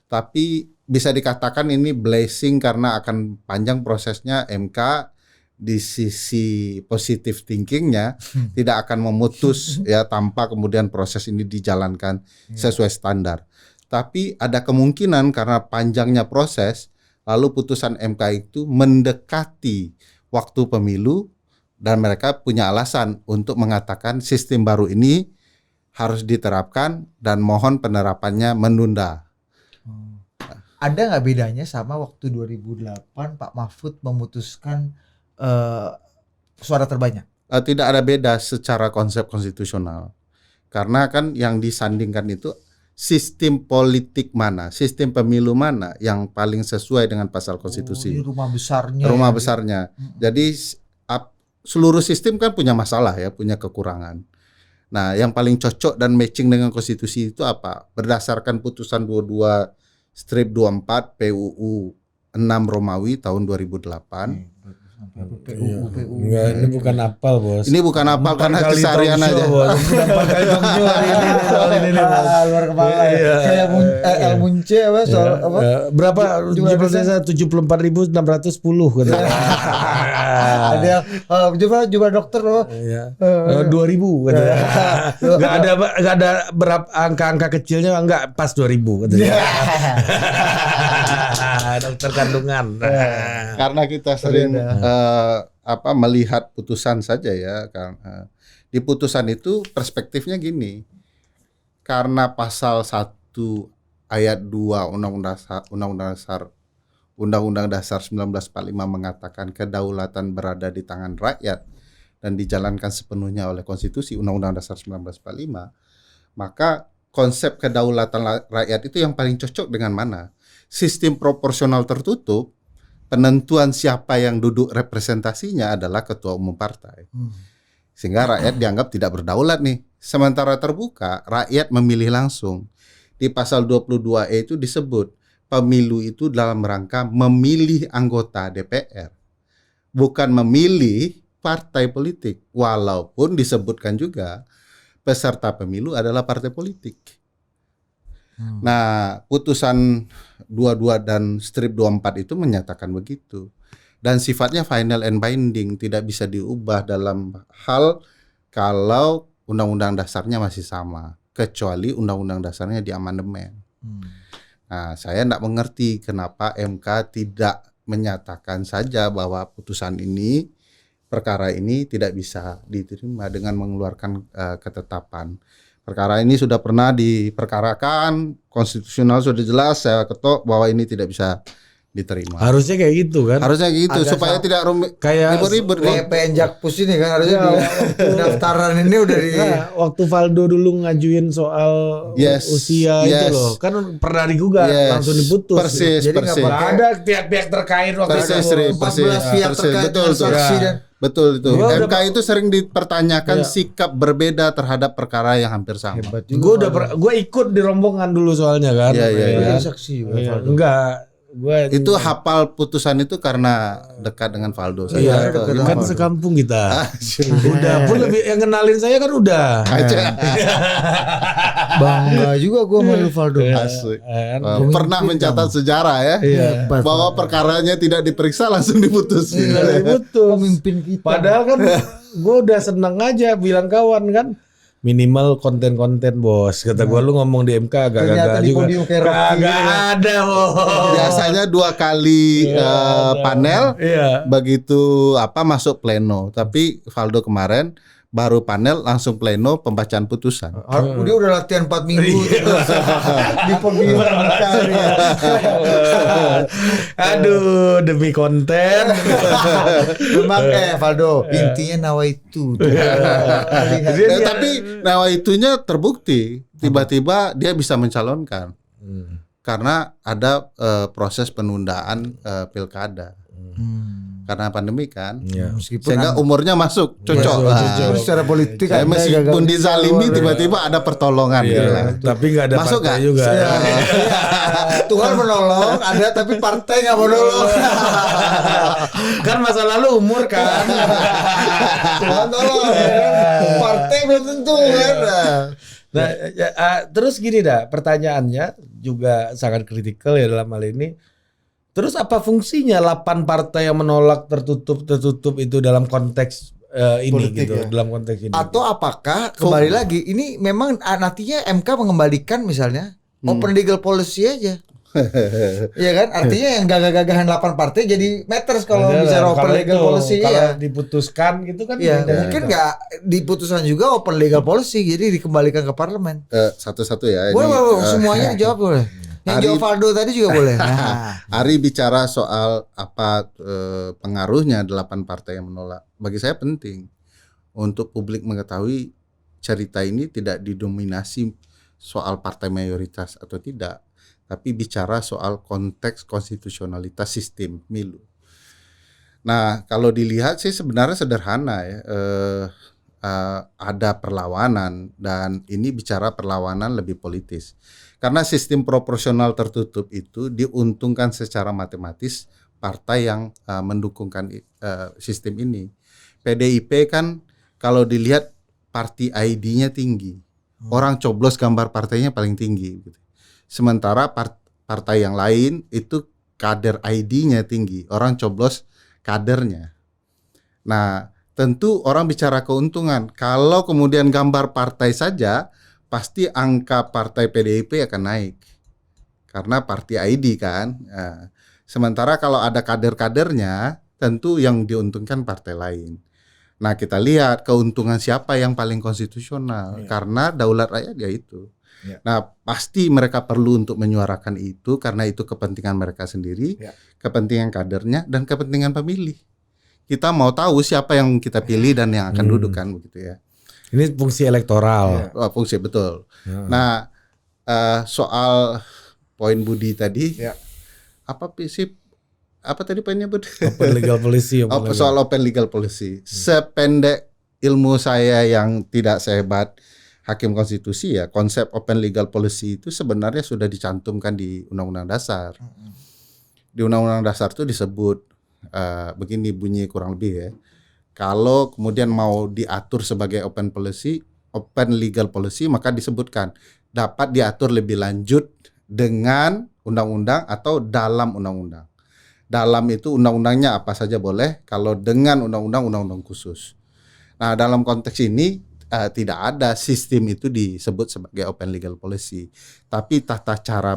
[SPEAKER 1] tapi bisa dikatakan ini blessing karena akan panjang prosesnya. MK di sisi positive thinkingnya tidak akan memutus ya tanpa kemudian proses ini dijalankan sesuai standar. Tapi ada kemungkinan karena panjangnya proses, lalu putusan MK itu mendekati waktu pemilu dan mereka punya alasan untuk mengatakan sistem baru ini harus diterapkan dan mohon penerapannya menunda.
[SPEAKER 2] Ada nggak bedanya sama waktu 2008 Pak Mahfud memutuskan suara terbanyak?
[SPEAKER 1] Tidak ada beda secara konsep konstitusional. Karena kan yang disandingkan itu sistem politik mana, sistem pemilu mana yang paling sesuai dengan pasal konstitusi.
[SPEAKER 2] Ini rumah besarnya.
[SPEAKER 1] Rumah besarnya. Jadi seluruh sistem kan punya masalah ya, punya kekurangan. Nah, yang paling cocok dan matching dengan konstitusi itu apa? Berdasarkan putusan 22/24 PUU 6 Romawi tahun 2008.
[SPEAKER 2] PUU.
[SPEAKER 3] Enggak, ini bukan apal, Bos.
[SPEAKER 1] Ini bukan apal karena keseharian aja.
[SPEAKER 2] Luar kepala. Kayak El Munce apa soal apa?
[SPEAKER 3] Berapa jumlah desa 74.610 gitu.
[SPEAKER 2] Ada jumlah dokter loh.
[SPEAKER 3] Iya. 2.000 gitu. Enggak ada berapa angka-angka kecilnya, enggak pas 2.000 gitu. Dokter kandungan.
[SPEAKER 1] Karena kita sering melihat putusan saja ya, di putusan itu perspektifnya gini, karena pasal 1 ayat 2 Undang-Undang Dasar 1945 mengatakan kedaulatan berada di tangan rakyat dan dijalankan sepenuhnya oleh konstitusi Undang-Undang Dasar 1945, maka konsep kedaulatan rakyat itu yang paling cocok dengan mana? Sistem proporsional tertutup. Penentuan siapa yang duduk representasinya adalah ketua umum partai. Sehingga rakyat dianggap tidak berdaulat nih. Sementara terbuka, rakyat memilih langsung. Di pasal 22E itu disebut pemilu itu dalam rangka memilih anggota DPR, bukan memilih partai politik. Walaupun disebutkan juga peserta pemilu adalah partai politik. Nah, putusan 22 dan strip 24 itu menyatakan begitu. Dan sifatnya final and binding, tidak bisa diubah dalam hal kalau undang-undang dasarnya masih sama, kecuali undang-undang dasarnya diamandemen. Nah, saya tidak mengerti kenapa MK tidak menyatakan saja bahwa putusan ini, perkara ini tidak bisa diterima dengan mengeluarkan ketetapan. Perkara ini sudah pernah diperkarakan, konstitusional sudah jelas, saya ketok bahwa ini tidak bisa diterima.
[SPEAKER 3] Harusnya kayak gitu kan?
[SPEAKER 1] Harusnya gitu supaya tidak ribet-ribet.
[SPEAKER 2] Kayak PNjakpus ini kan harusnya pendaftaran ini udah di.
[SPEAKER 3] Waktu Valdo dulu ngajuin soal usia itu loh, kan pernah digugat langsung diputus.
[SPEAKER 1] Persis.
[SPEAKER 3] Nggak ada pihak-pihak terkait waktu itu.
[SPEAKER 2] 14 pihak terkait dengan saksi dan.
[SPEAKER 1] Betul itu. MK itu sering dipertanyakan sikap berbeda terhadap perkara yang hampir sama.
[SPEAKER 3] Gue ikut di rombongan dulu soalnya kan.
[SPEAKER 2] Iya. Saksi.
[SPEAKER 3] Enggak.
[SPEAKER 1] Itu hafal putusan itu karena dekat dengan Valdo.
[SPEAKER 3] Iya, kan sekampung kita. Udah pun lebih yang kenalin saya kan udah.
[SPEAKER 2] Bangga juga gue sama Valdo.
[SPEAKER 1] Asik. Pernah mencatat sejarah ya. Bahwa perkaranya tidak diperiksa langsung diputus.
[SPEAKER 2] Pemimpin kita.
[SPEAKER 3] Padahal kan gue udah seneng aja bilang kawan kan. Minimal konten-konten bos. Kata gue lu ngomong di MK agak-agak juga. Kagak ada bos.
[SPEAKER 1] Biasanya 2 kali panel. Begitu masuk pleno. Tapi Valdo kemarin baru panel langsung pleno pembacaan putusan.
[SPEAKER 2] Dia udah latihan 4 minggu di pemilu.
[SPEAKER 3] Aduh, demi konten.
[SPEAKER 2] Memang Valdo, intinya nawaitu.
[SPEAKER 1] Tapi nawaitunya terbukti. Tiba-tiba dia bisa mencalonkan. Karena ada proses penundaan pilkada. karena pandemi kan.
[SPEAKER 2] Meskipun
[SPEAKER 1] Sehingga umurnya masuk cocok.
[SPEAKER 2] Terus secara politik
[SPEAKER 1] Saya meskipun dizalimi tiba-tiba ada pertolongan gitu lah.
[SPEAKER 3] Tapi nggak ada
[SPEAKER 1] Masuk
[SPEAKER 3] partai
[SPEAKER 1] nggak?
[SPEAKER 3] juga.
[SPEAKER 2] Tuhan menolong, ada tapi partai nggak menolong.
[SPEAKER 3] Kan masa lalu umur kan.
[SPEAKER 2] Tuhan tolong, partai belum tentu kan.
[SPEAKER 3] Nah, terus gini dah, pertanyaannya juga sangat kritikal ya dalam hal ini. Terus apa fungsinya 8 partai yang menolak tertutup itu dalam konteks ini
[SPEAKER 2] Politik,
[SPEAKER 3] gitu,
[SPEAKER 2] ya.
[SPEAKER 3] dalam konteks ini?
[SPEAKER 2] Atau apakah kembali lagi ini memang nantinya MK mengembalikan misalnya open legal policy aja. Iya kan? Artinya yang gagah-gagahan 8 partai jadi matters kalau bicara open legal policy
[SPEAKER 3] kalau diputuskan gitu kan.
[SPEAKER 2] Iya, mungkin nggak diputuskan juga open legal policy jadi dikembalikan ke parlemen.
[SPEAKER 1] Satu-satu ya.
[SPEAKER 2] Boleh, semuanya dijawab boleh. Yang jawab Valdo tadi juga boleh. Nah.
[SPEAKER 1] Ari bicara soal apa pengaruhnya 8 partai yang menolak. Bagi saya penting untuk publik mengetahui cerita ini tidak didominasi soal partai mayoritas atau tidak, tapi bicara soal konteks konstitusionalitas sistem pemilu. Nah, kalau dilihat sih sebenarnya sederhana ya. Ada perlawanan dan ini bicara perlawanan lebih politis. Karena sistem proporsional tertutup itu diuntungkan secara matematis partai yang mendukungkan sistem ini. PDIP kan kalau dilihat party ID-nya tinggi. Orang coblos gambar partainya paling tinggi gitu. Sementara partai yang lain itu kader ID-nya tinggi. Orang coblos kadernya. Nah, tentu orang bicara keuntungan. Kalau kemudian gambar partai saja, pasti angka partai PDIP akan naik. Karena party ID kan. Nah, sementara kalau ada kader-kadernya, tentu yang diuntungkan partai lain. Nah, kita lihat keuntungan siapa yang paling konstitusional. Karena daulat rakyat ya itu. Nah, pasti mereka perlu untuk menyuarakan itu karena itu kepentingan mereka sendiri, kepentingan kadernya, dan kepentingan pemilih. Kita mau tahu siapa yang kita pilih dan yang akan duduk kan begitu ya.
[SPEAKER 3] Ini fungsi elektoral.
[SPEAKER 1] Fungsi betul. Nah, soal poin Budi tadi, apa tadi poinnya Budi?
[SPEAKER 3] Open legal policy.
[SPEAKER 1] Soal open legal policy. Sependek ilmu saya yang tidak sehebat hakim konstitusi ya, konsep open legal policy itu sebenarnya sudah dicantumkan di Undang-Undang Dasar. Di Undang-Undang Dasar itu disebut begini bunyi kurang lebih ya. Kalau kemudian mau diatur sebagai open legal policy, maka disebutkan dapat diatur lebih lanjut dengan undang-undang atau dalam undang-undang. Dalam itu undang-undangnya apa saja boleh, kalau dengan undang-undang khusus. Nah, dalam konteks ini tidak ada sistem itu disebut sebagai open legal policy. Tapi tata cara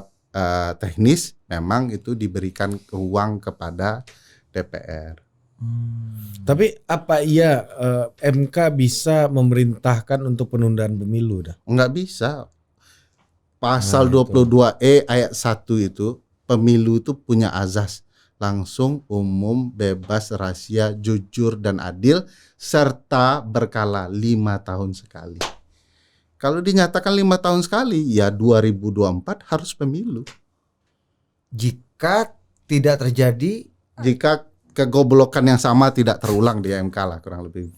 [SPEAKER 1] teknis memang itu diberikan ruang kepada DPR.
[SPEAKER 3] Tapi apa iya MK bisa memerintahkan untuk penundaan pemilu dah?
[SPEAKER 1] Enggak bisa. Pasal 22E ayat 1 itu pemilu itu punya azas langsung, umum, bebas, rahasia, jujur dan adil serta berkala 5 tahun sekali. Kalau dinyatakan 5 tahun sekali ya 2024 harus pemilu.
[SPEAKER 2] Jika tidak terjadi,
[SPEAKER 1] jika kegoblokan yang sama tidak terulang di MK lah kurang lebih.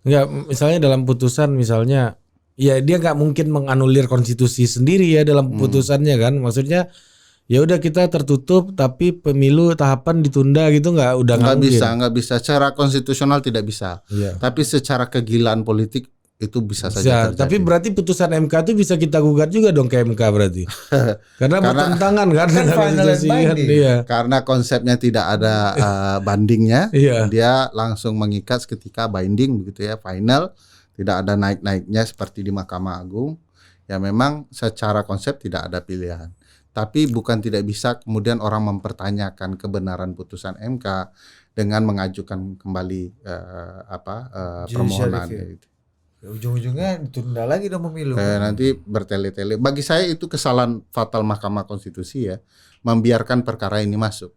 [SPEAKER 3] Enggak, misalnya dalam putusan misalnya, ya dia nggak mungkin menganulir konstitusi sendiri ya dalam putusannya kan, maksudnya ya udah kita tertutup tapi pemilu tahapan ditunda gitu nggak
[SPEAKER 1] bisa secara konstitusional tidak bisa. Tapi secara kegilaan politik itu bisa saja terjadi.
[SPEAKER 3] Tapi berarti putusan MK itu bisa kita gugat juga dong ke MK berarti. Karena bertentangan kan konstitusi kan.
[SPEAKER 1] Karena konsepnya tidak ada bandingnya, dia langsung mengikat ketika binding begitu ya, final, tidak ada naik-naiknya seperti di Mahkamah Agung. Ya memang secara konsep tidak ada pilihan. Tapi bukan tidak bisa kemudian orang mempertanyakan kebenaran putusan MK dengan mengajukan kembali permohonan gitu.
[SPEAKER 2] Ujung-ujungnya ditunda lagi dong pemilu.
[SPEAKER 1] Nanti bertele-tele. Bagi saya itu kesalahan fatal Mahkamah Konstitusi ya, membiarkan perkara ini masuk.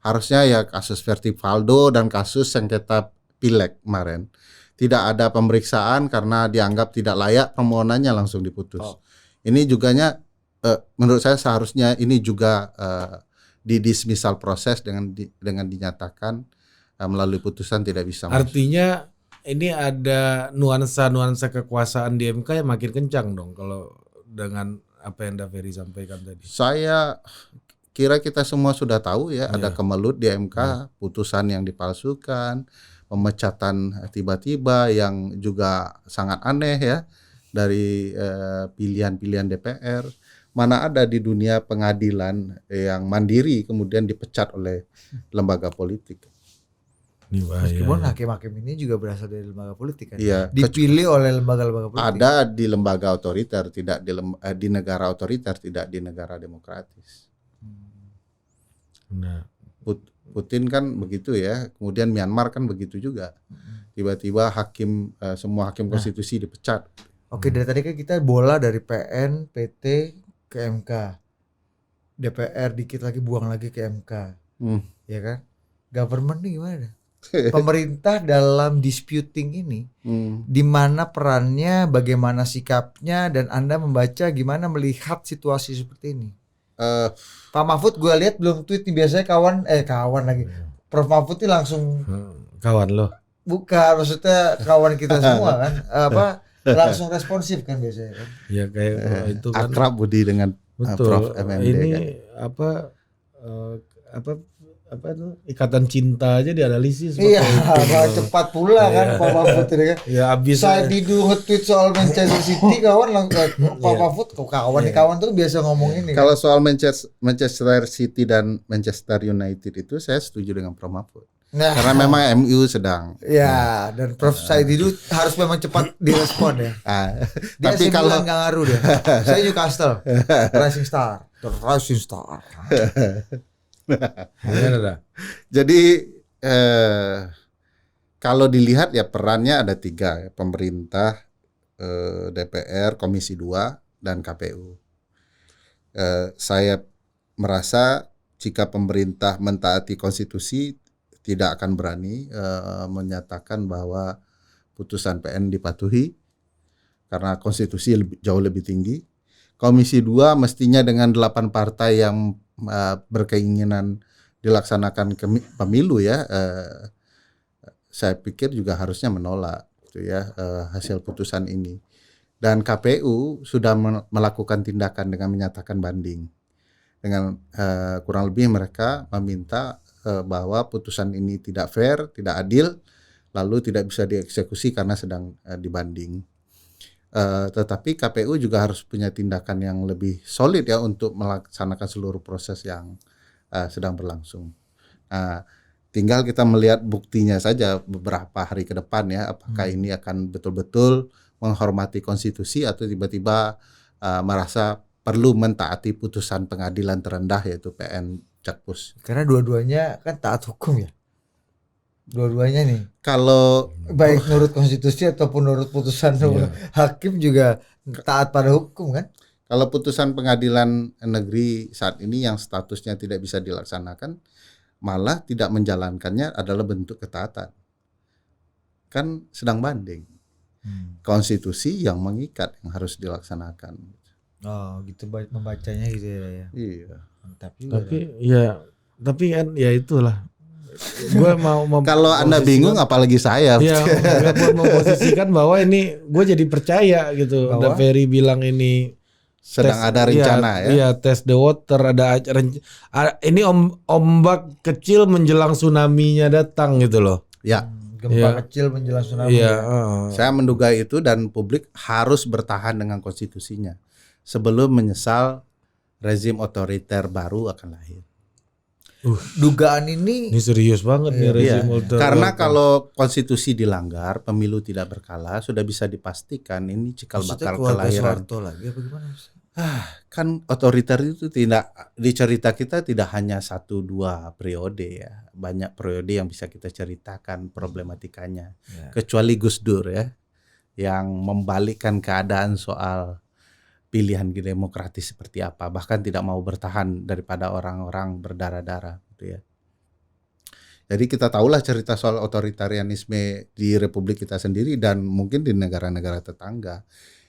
[SPEAKER 1] Harusnya ya kasus Vertivaldo dan kasus sengketa Pileg kemarin tidak ada pemeriksaan karena dianggap tidak layak, permohonannya langsung diputus. Ini juganya menurut saya seharusnya ini juga didismisal proses dengan dinyatakan melalui putusan tidak bisa.
[SPEAKER 3] Artinya ini ada nuansa kekuasaan di MK yang makin kencang dong kalau dengan apa yang Daveri sampaikan tadi.
[SPEAKER 1] Saya kira kita semua sudah tahu ya, ada kemelut di MK, putusan yang dipalsukan, pemecatan tiba-tiba yang juga sangat aneh ya dari pilihan-pilihan DPR. Mana ada di dunia pengadilan yang mandiri kemudian dipecat oleh lembaga politik.
[SPEAKER 2] Meskipun hakim-hakim ini juga berasal dari lembaga politik kan,
[SPEAKER 1] iya,
[SPEAKER 2] dipilih oleh lembaga-lembaga politik.
[SPEAKER 1] Ada di lembaga otoriter, tidak di negara otoriter, tidak di negara demokratis.
[SPEAKER 3] Nah,
[SPEAKER 1] Putin kan begitu ya, kemudian Myanmar kan begitu juga. Tiba-tiba semua hakim konstitusi dipecat.
[SPEAKER 2] Oke, dari tadi kan kita bola dari PN, PT ke MK, DPR dikit lagi buang lagi ke MK, ya kan? Government nih gimana? Pemerintah dalam disputing ini, di mana perannya, bagaimana sikapnya, dan Anda membaca gimana melihat situasi seperti ini? Pak Mahfud gue lihat belum tweet nih, biasanya kawan lagi. Prof Mahfud ini langsung
[SPEAKER 3] kawan loh.
[SPEAKER 2] Bukan, maksudnya kawan kita semua kan, langsung responsif kan biasanya kan.
[SPEAKER 3] Ya kayak itu kan
[SPEAKER 1] akrab Budi dengan Prof MND
[SPEAKER 3] ini
[SPEAKER 1] kan.
[SPEAKER 3] apa itu ikatan cinta aja dianalisis.
[SPEAKER 2] Iya, cepat pula kan Pak Mahfud ini kan.
[SPEAKER 3] Ya abis
[SPEAKER 2] saya tidur nge-tweet soal Manchester City, kawan langsung Pak Mahfud kawan tuh biasa ngomong ini.
[SPEAKER 1] Kalau soal Manchester City dan Manchester United itu saya setuju dengan Prof Mahfud.
[SPEAKER 2] Nah,
[SPEAKER 1] karena memang MU sedang.
[SPEAKER 2] Ya, dan Prof Said itu harus memang cepat direspon ya. Dia
[SPEAKER 1] tapi kalau
[SPEAKER 2] nggak ngaruh dia. Saya Newcastle, Rising Star, the Rising Star.
[SPEAKER 1] Jadi kalau dilihat ya perannya ada 3 ya, pemerintah, DPR, Komisi 2 dan KPU. Saya merasa jika pemerintah mentaati konstitusi tidak akan berani menyatakan bahwa putusan PN dipatuhi karena konstitusi jauh lebih tinggi. Komisi 2 mestinya dengan 8 partai yang berkeinginan dilaksanakan pemilu ya, saya pikir juga harusnya menolak gitu ya hasil putusan ini. Dan KPU sudah melakukan tindakan dengan menyatakan banding. Dengan kurang lebih mereka meminta bahwa putusan ini tidak fair, tidak adil, lalu tidak bisa dieksekusi karena sedang dibanding. Tetapi KPU juga harus punya tindakan yang lebih solid ya untuk melaksanakan seluruh proses yang sedang berlangsung. Tinggal kita melihat buktinya saja beberapa hari ke depan ya, apakah ini akan betul-betul menghormati konstitusi atau tiba-tiba merasa perlu mentaati putusan pengadilan terendah yaitu PN Jakpus.
[SPEAKER 2] Karena dua-duanya kan taat hukum ya. Dua-duanya nih.
[SPEAKER 1] Kalau
[SPEAKER 2] baik menurut konstitusi ataupun menurut putusan hakim juga taat pada hukum kan.
[SPEAKER 1] Kalau putusan pengadilan negeri saat ini yang statusnya tidak bisa dilaksanakan, malah tidak menjalankannya adalah bentuk ketaatan. Kan sedang banding. Konstitusi yang mengikat yang harus dilaksanakan.
[SPEAKER 2] Oh gitu membacanya gitu ya.
[SPEAKER 1] Iya.
[SPEAKER 2] Mantap juga.
[SPEAKER 3] Tapi kan ya itulah. Gue mau
[SPEAKER 1] kalau Anda bingung apalagi saya.
[SPEAKER 3] Iya, gue memposisikan bahwa ini gue jadi percaya gitu. Daveri bilang ini
[SPEAKER 1] sedang ada rencana ya.
[SPEAKER 3] Iya, test the water, ada ini ombak kecil menjelang tsunami-nya datang gitu loh.
[SPEAKER 1] Ya.
[SPEAKER 2] Gempa kecil menjelang tsunami.
[SPEAKER 3] Iya,
[SPEAKER 1] saya menduga itu dan publik harus bertahan dengan konstitusinya sebelum menyesal rezim otoriter baru akan lahir.
[SPEAKER 2] Dugaan ini
[SPEAKER 3] serius banget nih rezim otoriter.
[SPEAKER 1] Karena kalau konstitusi dilanggar, pemilu tidak berkala, sudah bisa dipastikan ini cikal bakal kelahiran.
[SPEAKER 2] Lagi apa gimana?
[SPEAKER 1] Kan otoriter itu tidak di cerita kita tidak hanya 1-2 periode ya, banyak periode yang bisa kita ceritakan problematikanya. Kecuali Gus Dur ya, yang membalikkan keadaan soal pilihan demokratis seperti apa, bahkan tidak mau bertahan daripada orang-orang berdarah-darah gitu ya. Jadi kita tahulah cerita soal otoritarianisme di Republik kita sendiri dan mungkin di negara-negara tetangga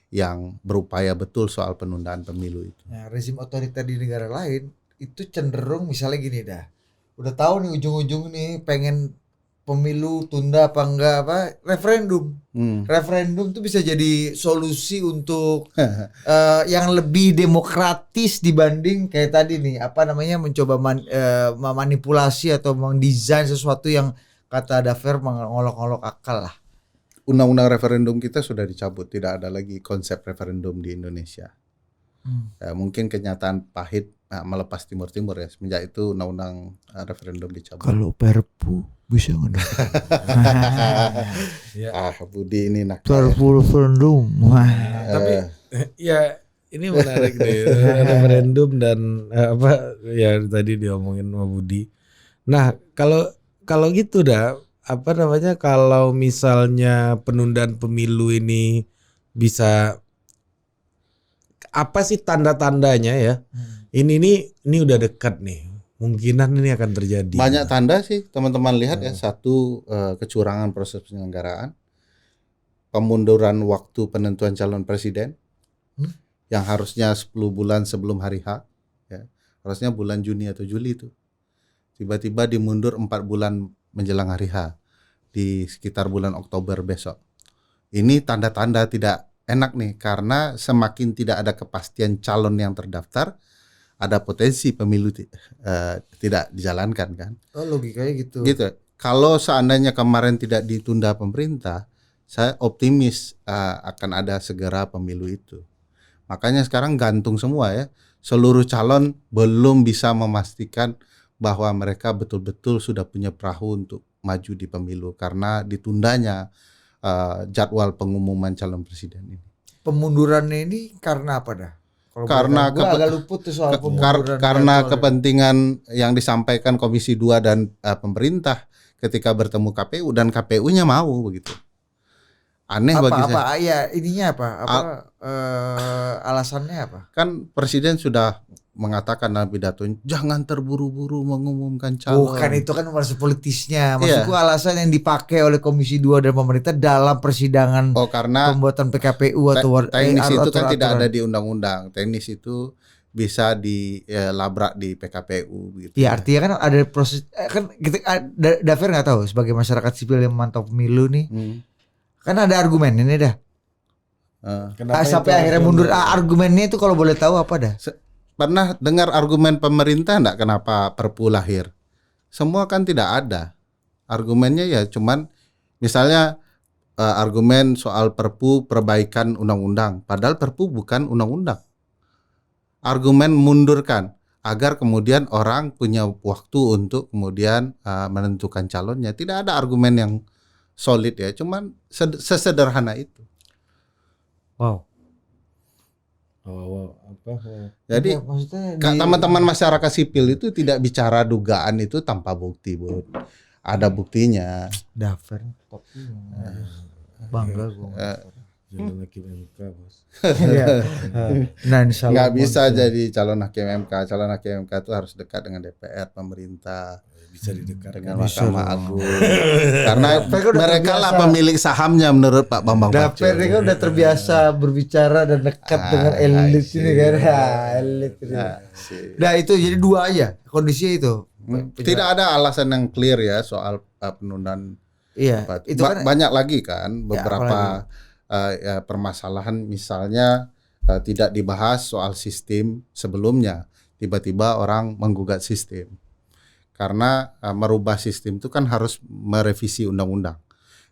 [SPEAKER 1] yang berupaya betul soal penundaan pemilu itu.
[SPEAKER 2] Nah, rezim otoriter di negara lain itu cenderung misalnya gini dah. Udah tahu nih ujung-ujung nih pengen pemilu tunda apa enggak referendum. Referendum tuh bisa jadi solusi untuk yang lebih demokratis dibanding kayak tadi nih mencoba memanipulasi atau mendesain sesuatu yang kata Dafer mengolok-olok akal lah.
[SPEAKER 1] Undang-undang referendum kita sudah dicabut, tidak ada lagi konsep referendum di Indonesia. Mungkin kenyataan pahit melepas Timur-Timur ya, semenjak itu undang-undang referendum dicabut.
[SPEAKER 2] Kalau Perpu bisa nggak?
[SPEAKER 1] Budi ini nak.
[SPEAKER 2] Perpu referendum.
[SPEAKER 3] Tapi ya ini menarik deh, referendum dan ya tadi diomongin sama Budi. Nah kalau gitu kalau misalnya penundaan pemilu ini bisa, apa sih tanda-tandanya ya? Ini udah dekat nih. Kemungkinan ini akan terjadi.
[SPEAKER 1] Banyak tanda sih teman-teman lihat ya. Satu, kecurangan proses penyelenggaraan. Pemunduran waktu penentuan calon presiden. Yang harusnya 10 bulan sebelum hari H ya. Harusnya bulan Juni atau Juli itu. Tiba-tiba dimundur 4 bulan menjelang hari H di sekitar bulan Oktober besok. Ini tanda-tanda tidak enak nih, karena semakin tidak ada kepastian calon yang terdaftar, ada potensi pemilu tidak dijalankan kan.
[SPEAKER 2] Oh, logikanya gitu.
[SPEAKER 1] Gitu. Kalau seandainya kemarin tidak ditunda pemerintah, saya optimis akan ada segera pemilu itu. Makanya sekarang gantung semua ya. Seluruh calon belum bisa memastikan bahwa mereka betul-betul sudah punya perahu untuk maju di pemilu karena ditundanya jadwal pengumuman calon presiden ini. Pemundurannya ini karena apa dah? Karena agak luput tuh soal pemunduran. Karena kepentingan yang disampaikan Komisi 2 dan pemerintah ketika bertemu KPU, dan KPU-nya mau begitu. Aneh bagi saya.
[SPEAKER 2] Ya ininya alasannya apa?
[SPEAKER 1] Kan presiden sudah mengatakan dalam pidatonya, jangan terburu-buru mengumumkan calon.
[SPEAKER 2] Bukan, itu kan maksud politisnya. Maksudku alasan yang dipakai oleh Komisi 2 dan pemerintah dalam persidangan
[SPEAKER 1] karena
[SPEAKER 2] pembuatan PKPU atau
[SPEAKER 1] teknis itu kan tidak ada di undang-undang. Teknis itu bisa dilabrak di PKPU gitu.
[SPEAKER 2] Ya, artinya kan ada proses kan gitu. Dafer nggak tahu sebagai masyarakat sipil yang memantau pemilu nih. Kan ada argumen ini dah. Sampai akhirnya mundur. Argumennya itu kalau boleh tahu apa dah?
[SPEAKER 1] Pernah dengar argumen pemerintah enggak kenapa Perpu lahir? Semua kan tidak ada. Argumennya ya cuman misalnya argumen soal Perpu perbaikan undang-undang. Padahal Perpu bukan undang-undang. Argumen mundurkan agar kemudian orang punya waktu untuk kemudian menentukan calonnya. Tidak ada argumen yang solid ya. Cuman sesederhana itu.
[SPEAKER 2] Wow.
[SPEAKER 1] Jadi teman-teman masyarakat sipil itu tidak bicara dugaan itu tanpa bukti, Bud. Ada buktinya.
[SPEAKER 2] Dafer, bangga gue.
[SPEAKER 3] Calon hakim MK, Bos.
[SPEAKER 1] Nggak bisa jadi calon hakim MK. Calon hakim MK itu harus dekat dengan DPR, pemerintah.
[SPEAKER 3] Bisa didekatkan
[SPEAKER 1] dengan Mahkamah Agung. Karena mereka lah pemilik sahamnya menurut Pak Bambang Pacul.
[SPEAKER 2] Daper kan udah terbiasa berbicara dan dekat dengan elit ini kan. Elit ini. Nah itu jadi dua aja kondisinya itu.
[SPEAKER 1] Tidak ada alasan yang clear ya soal penundaan.
[SPEAKER 2] Iya.
[SPEAKER 1] Itu kan banyak lagi kan beberapa permasalahan, misalnya tidak dibahas soal sistem sebelumnya. Tiba-tiba orang menggugat sistem. Karena merubah sistem itu kan harus merevisi undang-undang.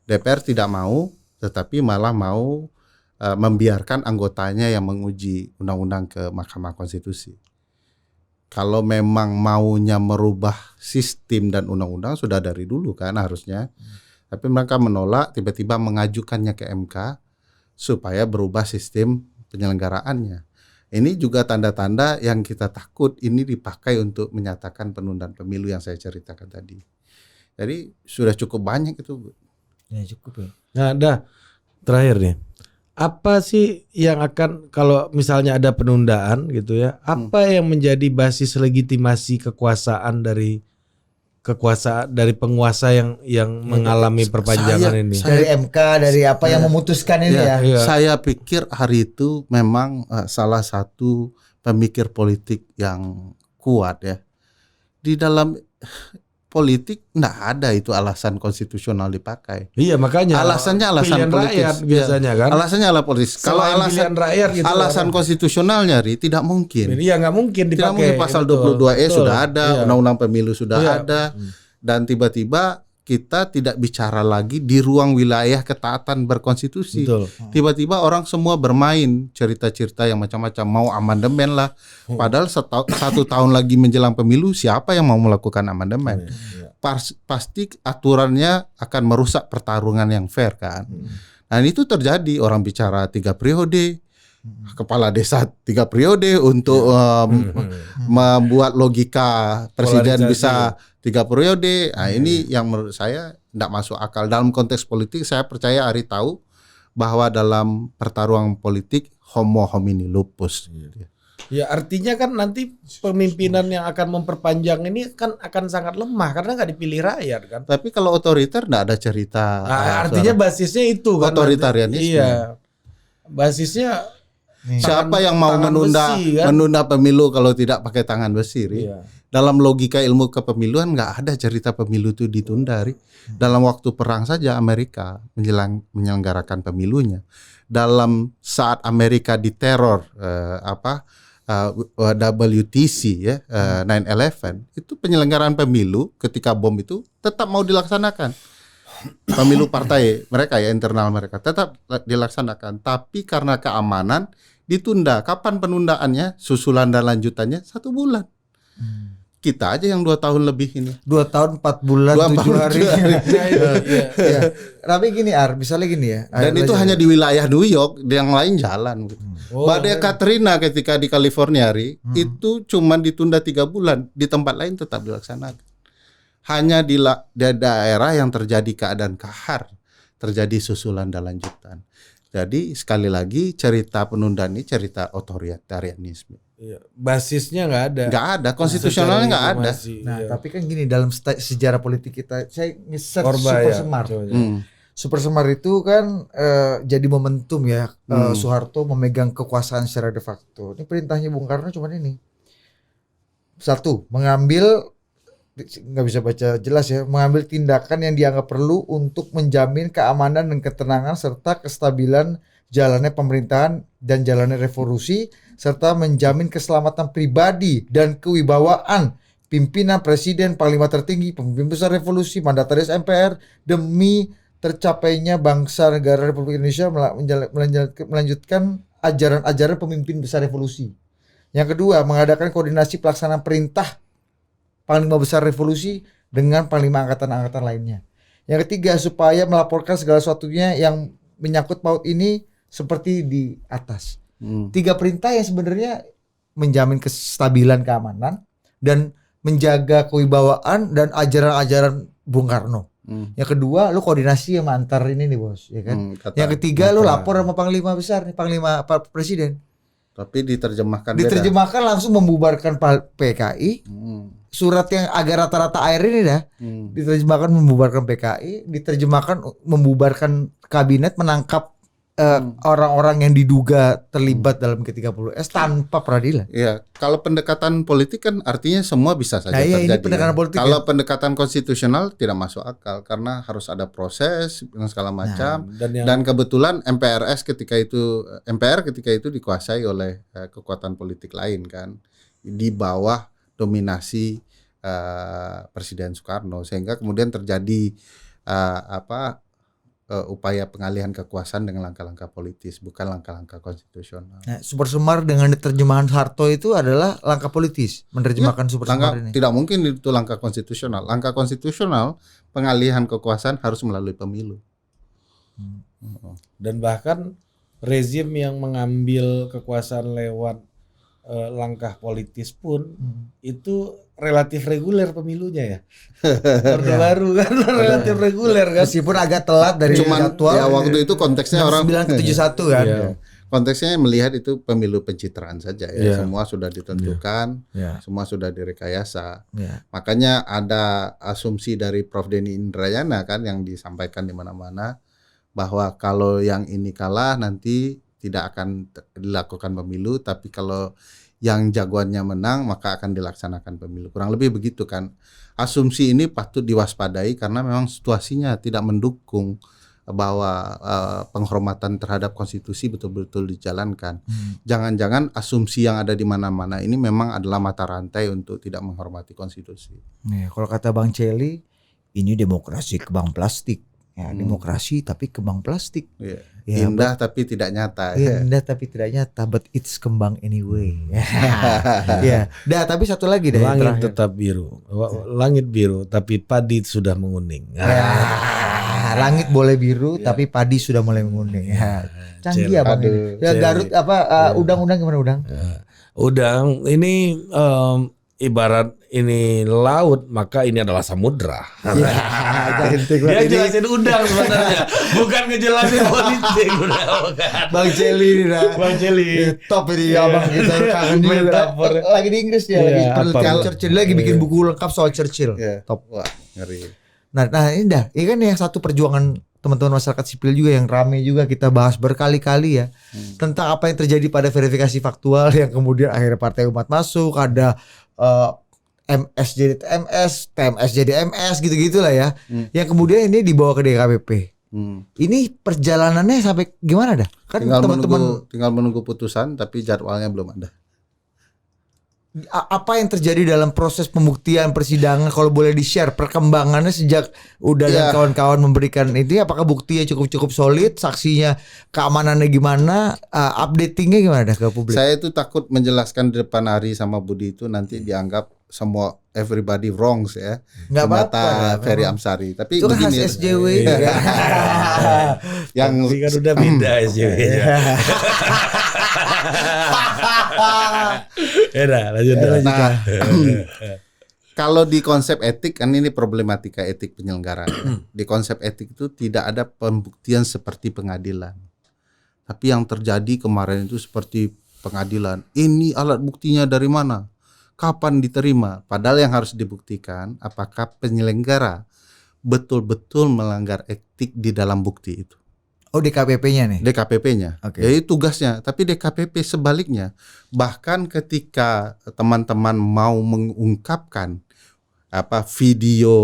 [SPEAKER 1] DPR tidak mau, tetapi malah mau membiarkan anggotanya yang menguji undang-undang ke Mahkamah Konstitusi. Kalau memang maunya merubah sistem dan undang-undang sudah dari dulu kan harusnya. Tapi mereka menolak, tiba-tiba mengajukannya ke MK supaya berubah sistem penyelenggaraannya. Ini juga tanda-tanda yang kita takut ini dipakai untuk menyatakan penundaan pemilu yang saya ceritakan tadi. Jadi sudah cukup banyak itu.
[SPEAKER 2] Ya cukup ya.
[SPEAKER 3] Nah, terakhir nih. Apa sih yang akan, kalau misalnya ada penundaan gitu ya, apa yang menjadi basis legitimasi kekuasaan dari penguasa yang mengalami perpanjangan ini?
[SPEAKER 2] Dari MK, dari apa yang memutuskan ini ya.
[SPEAKER 1] Saya pikir hari itu memang salah satu pemikir politik yang kuat ya. Di dalam politik enggak ada itu alasan konstitusional dipakai.
[SPEAKER 3] Iya, makanya
[SPEAKER 1] Alasannya alasan
[SPEAKER 3] pilihan
[SPEAKER 1] politis
[SPEAKER 3] rakyat biasanya kan.
[SPEAKER 1] Alasannya adalah politis. Kalau
[SPEAKER 3] Selain
[SPEAKER 1] alasan
[SPEAKER 3] pilihan rakyat gitu
[SPEAKER 1] alasan
[SPEAKER 3] kan.
[SPEAKER 1] konstitusionalnya tidak mungkin.
[SPEAKER 3] Iya, nggak mungkin dipakai.
[SPEAKER 1] Tidak mungkin pasal
[SPEAKER 3] Betul,
[SPEAKER 1] 22E
[SPEAKER 3] betul.
[SPEAKER 1] sudah ada,
[SPEAKER 3] Iya.
[SPEAKER 1] undang-undang pemilu sudah
[SPEAKER 3] Iya.
[SPEAKER 1] ada, dan tiba-tiba kita tidak bicara lagi di ruang wilayah ketaatan berkonstitusi.
[SPEAKER 3] Betul.
[SPEAKER 1] Tiba-tiba orang semua bermain cerita-cerita yang macam-macam, mau amandemen lah. Padahal satu tahun lagi menjelang pemilu, siapa yang mau melakukan amandemen? Pasti aturannya akan merusak pertarungan yang fair kan. Nah itu terjadi, orang bicara 3 periode, kepala desa 3 periode untuk membuat logika presiden
[SPEAKER 3] Polarisasi.
[SPEAKER 1] bisa 3 periode. Nah ini yang menurut saya tidak masuk akal. Dalam konteks politik saya percaya Ari tahu bahwa dalam pertarungan politik homo homini lupus.
[SPEAKER 3] Ya artinya kan nanti pemimpinan yang akan memperpanjang ini kan akan sangat lemah karena nggak dipilih rakyat kan.
[SPEAKER 1] Tapi kalau otoriter tidak ada cerita.
[SPEAKER 3] Artinya basisnya itu kan.
[SPEAKER 1] Otoritarianisme.
[SPEAKER 3] Iya. Basisnya
[SPEAKER 1] siapa yang mau
[SPEAKER 3] tangan
[SPEAKER 1] menunda
[SPEAKER 3] besi, kan?
[SPEAKER 1] menunda pemilu kalau tidak pakai tangan besi, Ri?
[SPEAKER 3] Iya.
[SPEAKER 1] Dalam logika ilmu kepemiluan nggak ada cerita pemilu itu ditunda, Ri. Dalam waktu perang saja Amerika menyelenggarakan pemilunya. Dalam saat Amerika diteror WTC ya 9/11 itu penyelenggaraan pemilu ketika bom itu tetap mau dilaksanakan. Pemilu partai mereka ya, internal mereka tetap dilaksanakan, tapi karena keamanan ditunda. Kapan penundaannya? Susulan dan lanjutannya 1 bulan. Kita aja yang 2 tahun lebih ini.
[SPEAKER 2] 2 tahun 4 bulan 7 hari. Ya. Tapi gini misalnya gini ya.
[SPEAKER 1] Dan itu hanya di wilayah New York, yang lain jalan gitu. Badai Katrina ketika di California, Ri, itu cuma ditunda 3 bulan, di tempat lain tetap dilaksanakan. Hanya di daerah yang terjadi keadaan kahar terjadi susulan dan lanjutan. Jadi sekali lagi cerita penundaan ini cerita otoritarianisme.
[SPEAKER 3] Iya. Basisnya nggak ada.
[SPEAKER 1] Nggak ada, konstitusionalnya nggak ada.
[SPEAKER 2] Nah, tapi kan gini, dalam sejarah politik kita, saya nge-search
[SPEAKER 3] Orba,
[SPEAKER 2] Super
[SPEAKER 3] ya.
[SPEAKER 2] Semar.
[SPEAKER 3] Coba.
[SPEAKER 2] Super Semar itu kan jadi momentum ya, Soeharto memegang kekuasaan secara de facto. Ini perintahnya Bung Karno cuman ini. 1, mengambil, nggak bisa baca jelas ya, mengambil tindakan yang dianggap perlu untuk menjamin keamanan dan ketenangan serta kestabilan jalannya pemerintahan dan jalannya revolusi, serta menjamin keselamatan pribadi dan kewibawaan pimpinan presiden, panglima tertinggi, pemimpin besar revolusi, mandataris MPR demi tercapainya bangsa negara Republik Indonesia melanjutkan ajaran-ajaran pemimpin besar revolusi. Yang kedua, mengadakan koordinasi pelaksanaan perintah panglima besar revolusi dengan panglima angkatan-angkatan lainnya. Yang ketiga, supaya melaporkan segala sesuatunya yang menyangkut paut ini seperti di atas. 3 perintah yang sebenarnya menjamin kestabilan keamanan dan menjaga kewibawaan dan ajaran-ajaran Bung Karno. Yang kedua, lu koordinasi sama antar ini nih bos, ya kan? Yang ketiga, lu lapor sama panglima besar nih, panglima presiden.
[SPEAKER 1] Tapi diterjemahkan
[SPEAKER 2] langsung membubarkan PKI. Surat yang agak rata-rata air ini dah diterjemahkan membubarkan PKI, diterjemahkan membubarkan kabinet, menangkap orang-orang yang diduga terlibat dalam G30S tanpa peradilan.
[SPEAKER 1] Iya, kalau pendekatan politik kan artinya semua bisa saja terjadi.
[SPEAKER 2] Ini pendekatan politik.
[SPEAKER 1] Kalau pendekatan konstitusional tidak masuk akal karena harus ada proses dan segala macam. Dan kebetulan MPR ketika itu dikuasai oleh kekuatan politik lain kan, di bawah dominasi Presiden Soekarno, sehingga kemudian terjadi upaya pengalihan kekuasaan dengan langkah-langkah politis, bukan langkah-langkah konstitusional.
[SPEAKER 2] Nah, Super Semar dengan terjemahan Harto itu adalah langkah politis, menerjemahkan Super Semar ini.
[SPEAKER 1] Tidak mungkin itu langkah konstitusional. Langkah konstitusional pengalihan kekuasaan harus melalui pemilu.
[SPEAKER 3] Dan bahkan rezim yang mengambil kekuasaan lewat langkah politis pun itu relatif reguler pemilunya ya. Orde Baru kan relatif reguler kan.
[SPEAKER 2] Meskipun agak telat dari jadwal.
[SPEAKER 1] Ya waktu itu konteksnya orang
[SPEAKER 2] 971 kan.
[SPEAKER 3] Iya.
[SPEAKER 1] Konteksnya melihat itu pemilu pencitraan saja ya. Semua sudah ditentukan, semua sudah direkayasa. Makanya ada asumsi dari Prof Denny Indrayana kan yang disampaikan di mana-mana bahwa kalau yang ini kalah nanti tidak akan dilakukan pemilu, tapi kalau yang jagoannya menang maka akan dilaksanakan pemilu. Kurang lebih begitu kan. Asumsi ini patut diwaspadai karena memang situasinya tidak mendukung bahwa penghormatan terhadap konstitusi betul-betul dijalankan. Jangan-jangan asumsi yang ada di mana-mana ini memang adalah mata rantai untuk tidak menghormati konstitusi.
[SPEAKER 2] Nih, kalau kata Bang Celi, ini demokrasi kembang plastik. Ya, demokrasi tapi kembang plastik.
[SPEAKER 1] Yeah.
[SPEAKER 2] Ya,
[SPEAKER 1] Indah tapi tidak nyata.
[SPEAKER 2] Indah tapi tidak nyata, but it's kembang anyway. Ya. Dah, tapi satu lagi deh.
[SPEAKER 3] Langit tetap biru. Langit biru tapi padi sudah menguning.
[SPEAKER 2] Langit boleh biru tapi padi sudah mulai menguning. Ya. Canggih abang ini. Ya, Garut udang-udang gimana udang?
[SPEAKER 3] Udang ini ibarat ini laut, maka ini adalah samudra. Dia jelasin udang sebenarnya, bukan ngejelasin politik.
[SPEAKER 2] Bang Celi nih,
[SPEAKER 3] Bang Celi
[SPEAKER 2] top ini abang kita kangen juga. Lagi di Inggris dia, lagi penelitian Churchill, lagi bikin buku lengkap soal Churchill. Top.
[SPEAKER 1] Wah, ngeri.
[SPEAKER 2] Nah ini dah, ini kan yang satu perjuangan teman-teman masyarakat sipil juga yang rame juga kita bahas berkali-kali ya tentang apa yang terjadi pada verifikasi faktual yang kemudian akhirnya Partai Umat masuk, ada MS jadi TMS, TMS jadi MS gitu-gitulah ya. Yang kemudian ini dibawa ke DKPP. Ini perjalanannya sampai gimana dah? Kan teman-teman
[SPEAKER 1] tinggal menunggu putusan tapi jadwalnya belum ada.
[SPEAKER 2] Apa yang terjadi dalam proses pembuktian persidangan, kalau boleh di-share perkembangannya sejak udah dan kawan-kawan memberikan ini, apakah buktinya cukup solid, saksinya keamanannya gimana, updatingnya gimana dah ke publik?
[SPEAKER 1] Saya itu takut menjelaskan di depan Ari sama Budi itu nanti dianggap semua everybody wrongs ya.
[SPEAKER 2] Nggak apa-apa,
[SPEAKER 1] Ferry Amsari. Tapi
[SPEAKER 2] itu kan
[SPEAKER 1] begini,
[SPEAKER 2] khas SJW.
[SPEAKER 3] Yang kan udah beda SJW-nya. Lanjut.
[SPEAKER 1] Nah, kalau di konsep etik kan ini problematika etik penyelenggaraan. Di konsep etik itu tidak ada pembuktian seperti pengadilan. Tapi yang terjadi kemarin itu seperti pengadilan. Ini alat buktinya dari mana? Kapan diterima? Padahal yang harus dibuktikan apakah penyelenggara betul-betul melanggar etik di dalam bukti itu.
[SPEAKER 2] Oh, DKPP-nya nih?
[SPEAKER 1] DKPP-nya. Jadi tugasnya. Tapi DKPP sebaliknya. Bahkan ketika teman-teman mau mengungkapkan video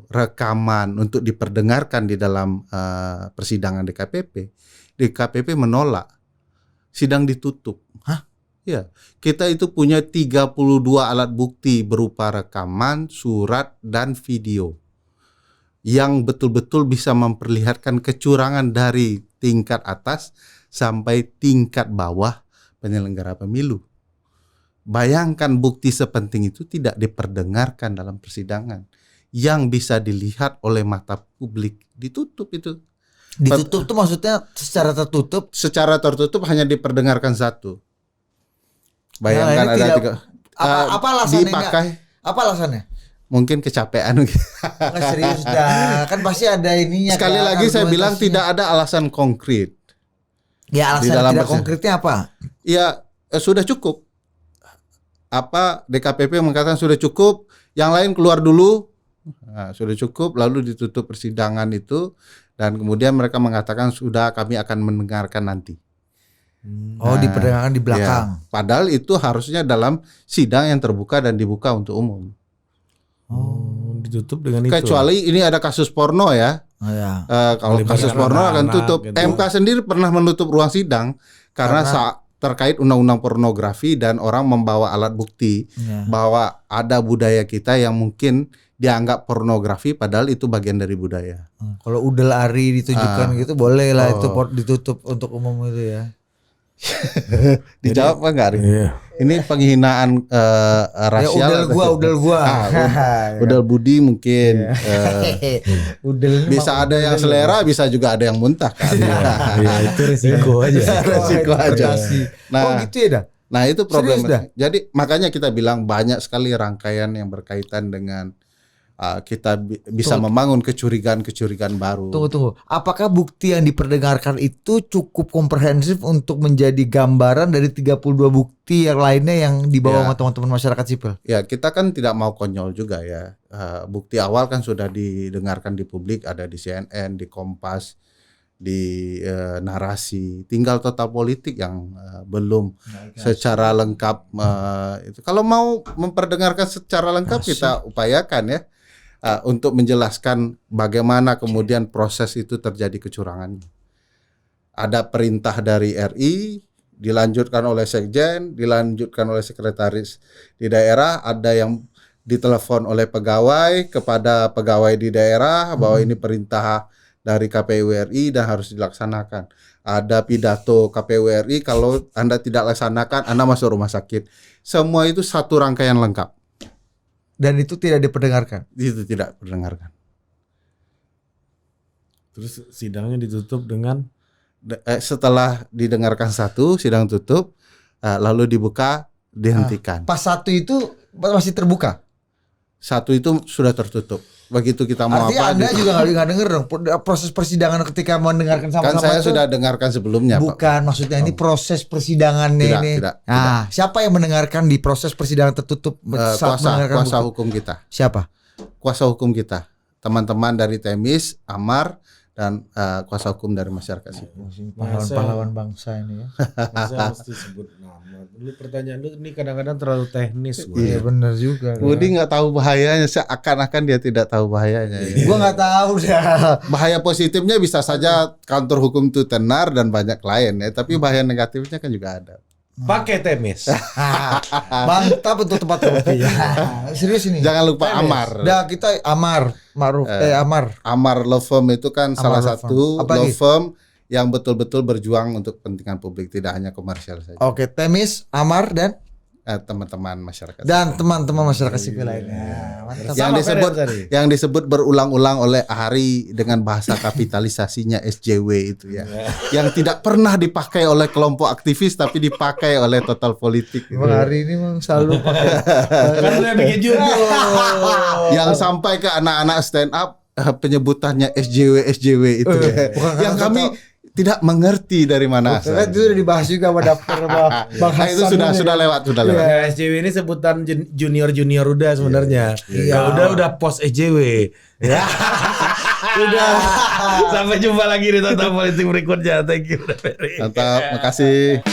[SPEAKER 1] rekaman untuk diperdengarkan di dalam persidangan DKPP menolak. Sidang ditutup.
[SPEAKER 2] Hah?
[SPEAKER 1] Ya, kita itu punya 32 alat bukti berupa rekaman, surat, dan video yang betul-betul bisa memperlihatkan kecurangan dari tingkat atas sampai tingkat bawah penyelenggara pemilu. Bayangkan bukti sepenting itu tidak diperdengarkan dalam persidangan yang bisa dilihat oleh mata publik. Ditutup itu.
[SPEAKER 2] Ditutup tuh maksudnya secara tertutup?
[SPEAKER 1] Secara tertutup hanya diperdengarkan satu. Bayangkan ada tiga.
[SPEAKER 2] Apa alasannya?
[SPEAKER 1] Dipakai.
[SPEAKER 2] Apa alasannya?
[SPEAKER 1] Mungkin kecapean.
[SPEAKER 2] Nggak serius dah. Kan pasti ada ininya.
[SPEAKER 1] Sekali lagi saya bilang tidak ada alasan konkret.
[SPEAKER 2] Ya alasan tidak konkretnya apa?
[SPEAKER 1] Ya sudah cukup. DKPP mengatakan sudah cukup. Yang lain keluar dulu. Nah, sudah cukup. Lalu ditutup persidangan itu. Dan kemudian mereka mengatakan sudah, kami akan mendengarkan nanti.
[SPEAKER 2] Diperdagangkan di belakang.
[SPEAKER 1] Ya, padahal itu harusnya dalam sidang yang terbuka dan dibuka untuk umum.
[SPEAKER 3] Ditutup dengan
[SPEAKER 1] Kecuali ini ada kasus porno ya. Kalau kasus porno akan tutup. Gitu. MK sendiri pernah menutup ruang sidang karena terkait undang-undang pornografi dan orang membawa alat bukti bahwa ada budaya kita yang mungkin dianggap pornografi padahal itu bagian dari budaya.
[SPEAKER 2] Kalau udel ari ditunjukkan gitu boleh lah itu ditutup untuk umum itu ya.
[SPEAKER 1] Dijawab apa enggak Ari? Ini penghinaan rasial.
[SPEAKER 2] Udel gua.
[SPEAKER 1] Udel Budi mungkin.
[SPEAKER 2] Udel
[SPEAKER 1] bisa ada yang selera, bisa juga ada yang muntah kan.
[SPEAKER 3] Itu resiko aja.
[SPEAKER 1] Resiko aja.
[SPEAKER 2] Nah, gitu ya dah.
[SPEAKER 1] Nah, itu problem. Jadi makanya kita bilang banyak sekali rangkaian yang berkaitan dengan kita bisa membangun kecurigaan-kecurigaan baru.
[SPEAKER 2] Tunggu. Apakah bukti yang diperdengarkan itu cukup komprehensif untuk menjadi gambaran dari 32 bukti yang lainnya yang dibawa sama teman-teman masyarakat sipil?
[SPEAKER 1] Ya, kita kan tidak mau konyol juga ya. Bukti awal kan sudah didengarkan di publik, ada di CNN, di Kompas, di narasi. Tinggal total politik yang belum secara lengkap itu. Kalau mau memperdengarkan secara lengkap kita upayakan ya untuk menjelaskan bagaimana kemudian proses itu terjadi kecurangan. Ada perintah dari RI, dilanjutkan oleh sekjen, dilanjutkan oleh sekretaris di daerah, ada yang ditelepon oleh pegawai kepada pegawai di daerah bahwa ini perintah dari KPU RI dan harus dilaksanakan. Ada pidato KPU RI, kalau Anda tidak laksanakan Anda masuk rumah sakit. Semua itu satu rangkaian lengkap.
[SPEAKER 2] Dan itu tidak diperdengarkan.
[SPEAKER 1] Itu tidak diperdengarkan.
[SPEAKER 3] Terus sidangnya ditutup dengan
[SPEAKER 1] setelah didengarkan satu, sidang tutup, lalu dibuka, dihentikan.
[SPEAKER 2] Pas satu itu masih terbuka.
[SPEAKER 1] Satu itu sudah tertutup. Begitu kita mau
[SPEAKER 2] artinya Anda juga nggak denger dong proses persidangan ketika mendengarkan sama-sama.
[SPEAKER 1] Kan saya sudah dengarkan sebelumnya.
[SPEAKER 2] Bukan, Pak. Maksudnya ini proses persidangannya ini.
[SPEAKER 1] Tidak.
[SPEAKER 2] Siapa yang mendengarkan di proses persidangan tertutup saat
[SPEAKER 1] kuasa hukum kita.
[SPEAKER 2] Siapa?
[SPEAKER 1] Kuasa hukum kita. Teman-teman dari Temis, Amar, dan kuasa hukum dari masyarakat sipil.
[SPEAKER 2] Pahlawan bangsa ini ya.
[SPEAKER 3] Masa mesti sebut nama. Dulu pertanyaan lu ini kadang-kadang terlalu teknis.
[SPEAKER 2] Iya benar juga.
[SPEAKER 1] Budi nggak tahu bahayanya, seakan-akan dia tidak tahu bahayanya.
[SPEAKER 2] Gua nggak tahu dah.
[SPEAKER 1] Bahaya positifnya bisa saja kantor hukum itu tenar dan banyak klien ya, tapi bahaya negatifnya kan juga ada.
[SPEAKER 3] Pakai Temis.
[SPEAKER 2] Mantap untuk tempat kopi ya. Serius ini.
[SPEAKER 1] Jangan lupa Amar.
[SPEAKER 2] Dah kita Amar, Ma'ruf Amar.
[SPEAKER 1] Amar Law Firm itu kan
[SPEAKER 2] Amar
[SPEAKER 1] salah
[SPEAKER 2] Law
[SPEAKER 1] satu
[SPEAKER 2] Firm.
[SPEAKER 1] law firm yang betul-betul berjuang untuk kepentingan publik, tidak hanya komersial saja.
[SPEAKER 2] Oke, Temis, Amar dan
[SPEAKER 1] teman-teman masyarakat
[SPEAKER 2] dan teman-teman masyarakat sipil lainnya.
[SPEAKER 1] Mantap. Yang disebut berulang-ulang oleh Ari dengan bahasa kapitalisasinya SJW itu ya. Yang tidak pernah dipakai oleh kelompok aktivis tapi dipakai oleh total politik.
[SPEAKER 2] Bang Ari ini memang selalu pakai.
[SPEAKER 3] Karena bikin judul.
[SPEAKER 1] Yang sampai ke anak-anak stand up penyebutannya SJW itu ya. Yang kami tidak mengerti dari mana asal.
[SPEAKER 2] Itu sudah dibahas juga pada daftar Bang Hasan.
[SPEAKER 1] Itu sudah lewat.
[SPEAKER 3] Ya, SJW ini sebutan junior udah sebenarnya. Kalau udah post SJW. Ya. Udah. Sampai jumpa lagi di Total Politik berikutnya. Thank you.
[SPEAKER 1] Mantap, makasih.